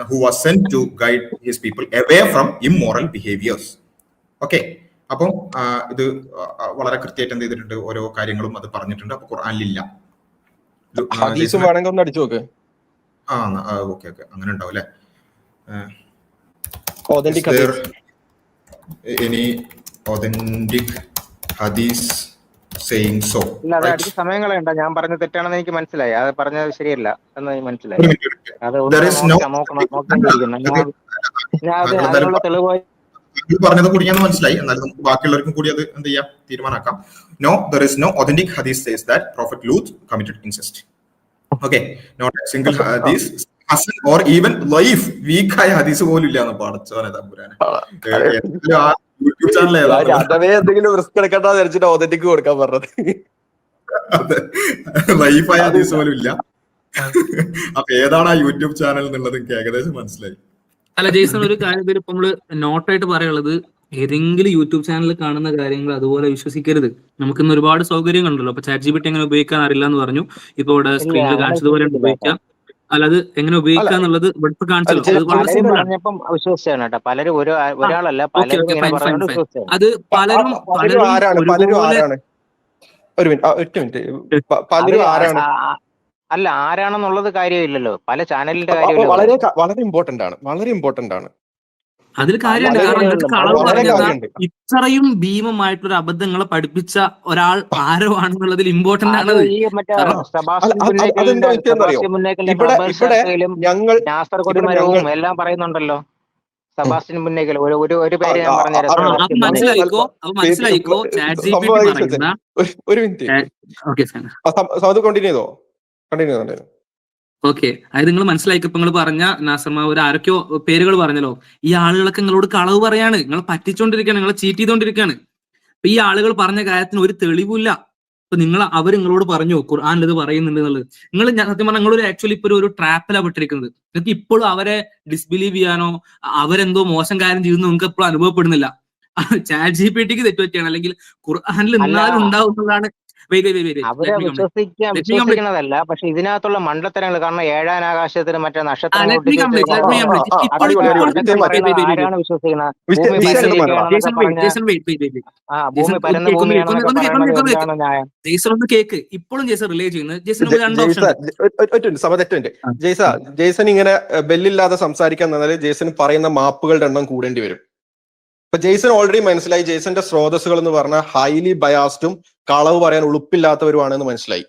who was sent to guide his people away from immoral behaviors. Okay. അപ്പം ഇത് വളരെ കൃത്യമായിട്ട് എന്ത് ചെയ്തിട്ടുണ്ട്, ഓരോ കാര്യങ്ങളും അത് പറഞ്ഞിട്ടുണ്ട്. അപ്പൊ ഖുർആനിലില്ല. ഹദീസ് വേണമെങ്കിൽ ഒന്ന് അടിച്ചു നോക്ക്. ഓക്കെ അങ്ങനെ ഉണ്ടാവും അല്ലെ? എനി ഒതന്റിക് ഹദീസ് സെയിങ് സോ? ഇല്ല, അത് അടിച്ച് സമയം കളയണ്ട. ഞാൻ പറഞ്ഞത് തെറ്റാണെന്ന് എനിക്ക് മനസ്സിലായി. അത് പറഞ്ഞത് ശരിയല്ല എന്ന് മനസ്സിലായി. അത് അതിനുള്ള തെളിവായി പറഞ്ഞത് കൂടിയാന്ന് മനസ്സിലായി. എന്നാലും നമുക്ക് ബാക്കിയുള്ളവർക്കും കൂടി അത് എന്ത് ചെയ്യാം, തീരുമാനാക്കാം. No, there is no authentic hadith says that Prophet Lut committed incest. Okay, not a single hadith, hasan or even life weak ആയ ഹദീസ് പോലും ഇല്ലാന്ന് പഠിച്ചോനെ തമ്പുരാനെ. യൂട്യൂബ് ചാനൽ അതവേ എന്തെങ്കിലും റിസ്ക് എടുക്കണ്ട വിചാരിച്ചിട്ട് ഒതന്റിക് കൊടുക്കാൻ പറഞ്ഞത്. ലൈഫായ ഹദീസ് പോലും ഇല്ല. അപ്പൊ ഏതാണ് ആ യൂട്യൂബ് ചാനൽ എന്നുള്ളത് എനിക്ക് ഏകദേശം മനസ്സിലായി. അല്ല ജെയ്സൺ, ഒരു കാര്യം ഇപ്പൊ നമ്മള് നോട്ടായിട്ട് പറയാനുള്ളത്, ഏതെങ്കിലും യൂട്യൂബ് ചാനലിൽ കാണുന്ന കാര്യങ്ങൾ അതുപോലെ വിശ്വസിക്കരുത്. നമുക്കിന്ന് ഒരുപാട് സൗകര്യങ്ങളുണ്ടല്ലോ. അപ്പൊ ChatGPT എങ്ങനെ ഉപയോഗിക്കാൻ അറിയില്ല എന്ന് പറഞ്ഞു. ഇപ്പൊ ഇവിടെ സ്ക്രീനിൽ കാണിച്ചതുപോലെ ഉപയോഗിക്കാം. അല്ലാതെ എങ്ങനെ ഉപയോഗിക്കുക എന്നുള്ളത് ഇവിടെ കാണിച്ചല്ലോ. പലരും ഒരാളല്ല, അത് പലരും അല്ല ആരാണെന്നുള്ളത് കാര്യമില്ലല്ലോ. പല ചാനലിന്റെ കാര്യം വളരെ ഇമ്പോർട്ടന്റ് ആണ്. അതിൽ കാര്യമുണ്ട്. കാരണം ഇതൊക്കെ കളവ് പറഞ്ഞത് ഇത്രയും ഭീമമായിട്ടൊരു അബദ്ധങ്ങളെ പഠിപ്പിച്ച ഒരാൾ ആരോ ആണെന്നുള്ളതിൽ ഇമ്പോർട്ടന്റ് ആണ്. എല്ലാം പറയുന്നുണ്ടല്ലോ. സെബാസ്റ്റ്യൻ മുന്നേക്കൽ ഒരു പേര് ഞാൻ പറഞ്ഞുതരാം. മനസ്സിലായിക്കോ ChatGPT പറയുന്ന ഒരു മിനിറ്റ്. ഓക്കെ, അതായത് നിങ്ങൾ മനസ്സിലായിക്കോ. ഇപ്പൊ നിങ്ങൾ പറഞ്ഞ നാസർമാ ഒരു ആരൊക്കെയോ പേരുകൾ പറഞ്ഞല്ലോ. ഈ ആളുകളൊക്കെ നിങ്ങളോട് കളവ് പറയാണ്, നിങ്ങൾ പറ്റിച്ചോണ്ടിരിക്കുകയാണ്, നിങ്ങൾ ചീറ്റ് ചെയ്തോണ്ടിരിക്കുകയാണ്. അപ്പൊ ഈ ആളുകൾ പറഞ്ഞ കാര്യത്തിന് ഒരു തെളിവില്ല. ഇപ്പൊ അവർ നിങ്ങളോട് പറഞ്ഞു ഖുർആനിൽ ഇത് പറയുന്നുണ്ട് എന്നുള്ളത്. നിങ്ങൾ സത്യം പറഞ്ഞാൽ നിങ്ങളൊരു ആക്ച്വലി ഇപ്പൊ ഒരു ട്രാപ്പിലാണ് പെട്ടിരിക്കുന്നത്. നിങ്ങൾക്ക് ഇപ്പോഴും അവരെ ഡിസ്ബിലീവ് ചെയ്യാനോ അവരെന്തോ മോശം കാര്യം ചെയ്യുന്നു നിങ്ങൾക്ക് എപ്പോഴും അനുഭവപ്പെടുന്നില്ല. ChatGPTക്ക് തെറ്റുപറ്റിയാണ്, അല്ലെങ്കിൽ ഖുർആനിൽ എന്നാലും ഉണ്ടാവുന്നതാണ്. അവരെ വിശ്വസിക്കണതല്ല, പക്ഷെ ഇതിനകത്തുള്ള മണ്ടത്തരങ്ങൾ. കാരണം ഏഴാം ആകാശത്തിന് മറ്റേ നക്ഷത്രങ്ങൾ ആരാണ് വിശ്വസിക്കുന്നത്? ഭൂമി പരന്ന ഭൂമിയാണ്. ഇപ്പോഴും ജെയ്സൺ ഇങ്ങനെ ബെല്ലില്ലാതെ സംസാരിക്കാൻ നിന്നാല് ജെയ്സൺ പറയുന്ന മാപ്പുകളുടെ എണ്ണം കൂടേണ്ടി വരും. ഇപ്പൊ ജെയ്സൺ ഓൾറെഡി മനസ്സിലായി ജെയ്സന്റെ സ്രോതസ്സുകൾ എന്ന് പറഞ്ഞാൽ ഹൈലി ബയാസ്ഡും കളവ് പറയാൻ ഉളുപ്പില്ലാത്തവരുമാണെന്ന് മനസ്സിലായി.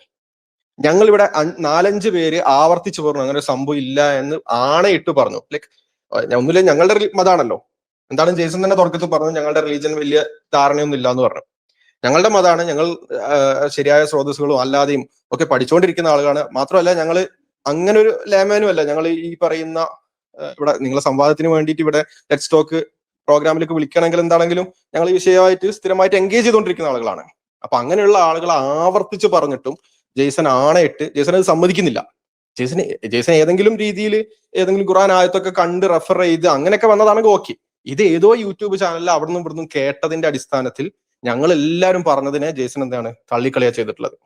ഞങ്ങൾ ഇവിടെ 4-5 പേര് ആവർത്തിച്ചു പറഞ്ഞു അങ്ങനെ ഒരു സംഭവം ഇല്ല എന്ന് ആണയിട്ട് പറഞ്ഞു. ലൈക്ക് ഒന്നുമില്ല, ഞങ്ങളുടെ മതാണല്ലോ. എന്താണ് ജെയ്സൺ തന്നെ തുടക്കത്തിൽ പറഞ്ഞു, ഞങ്ങളുടെ റിലീജിയൻ വലിയ ധാരണയൊന്നും ഇല്ല എന്ന് പറഞ്ഞു. ഞങ്ങളുടെ മതമാണ്, ഞങ്ങൾ ശരിയായ സ്രോതസ്സുകളും അല്ലാതെയും ഒക്കെ പഠിച്ചുകൊണ്ടിരിക്കുന്ന ആളുകളാണ്. മാത്രമല്ല ഞങ്ങൾ അങ്ങനെ ഒരു ലേമാനും അല്ല. ഞങ്ങൾ ഈ പറയുന്ന ഇവിടെ നിങ്ങളെ സംവാദത്തിന് വേണ്ടിയിട്ട് ഇവിടെ ലെറ്റ്സ് ടോക്ക് പ്രോഗ്രാമിലേക്ക് വിളിക്കണമെങ്കിൽ എന്താണെങ്കിലും ഞങ്ങൾ ഈ വിഷയമായിട്ട് സ്ഥിരമായിട്ട് എൻഗേജ് ചെയ്തുകൊണ്ടിരിക്കുന്ന ആളുകളാണ്. അപ്പൊ അങ്ങനെയുള്ള ആളുകൾ ആവർത്തിച്ച് പറഞ്ഞിട്ടും ജെയ്സൺ ആണയിട്ട് ജെയ്സൺ അത് സമ്മതിക്കുന്നില്ല. ജെയ്സൺ ഏതെങ്കിലും രീതിയിൽ ഏതെങ്കിലും ഖുർആൻ ആയത്തൊക്കെ കണ്ട് റെഫർ ചെയ്ത് അങ്ങനെയൊക്കെ വന്നതാണെങ്കിൽ ഓക്കെ. ഇത് ഏതോ യൂട്യൂബ് ചാനലിൽ അവിടുന്ന് ഇവിടുന്ന് കേട്ടതിന്റെ അടിസ്ഥാനത്തിൽ ഞങ്ങൾ എല്ലാവരും പറഞ്ഞതിനെ ജെയ്സൺ എന്താണ് തള്ളിക്കളിയാ ചെയ്തിട്ടുള്ളത്.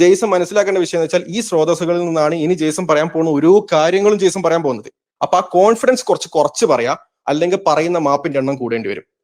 ജെയ്സൺ മനസ്സിലാക്കേണ്ട വിഷയം എന്ന് വെച്ചാൽ ഈ സ്രോതസ്സുകളിൽ നിന്നാണ് ഇനി ജെയ്സൺ പറയാൻ പോകുന്ന ഓരോ കാര്യങ്ങളും ജെയ്സൺ പറയാൻ പോകുന്നത്. അപ്പൊ ആ കോൺഫിഡൻസ് കുറച്ച് പറയാ, അല്ലെങ്കിൽ പറയുന്ന മാപ്പിന്റെ എണ്ണം കൂടേണ്ടി വരും.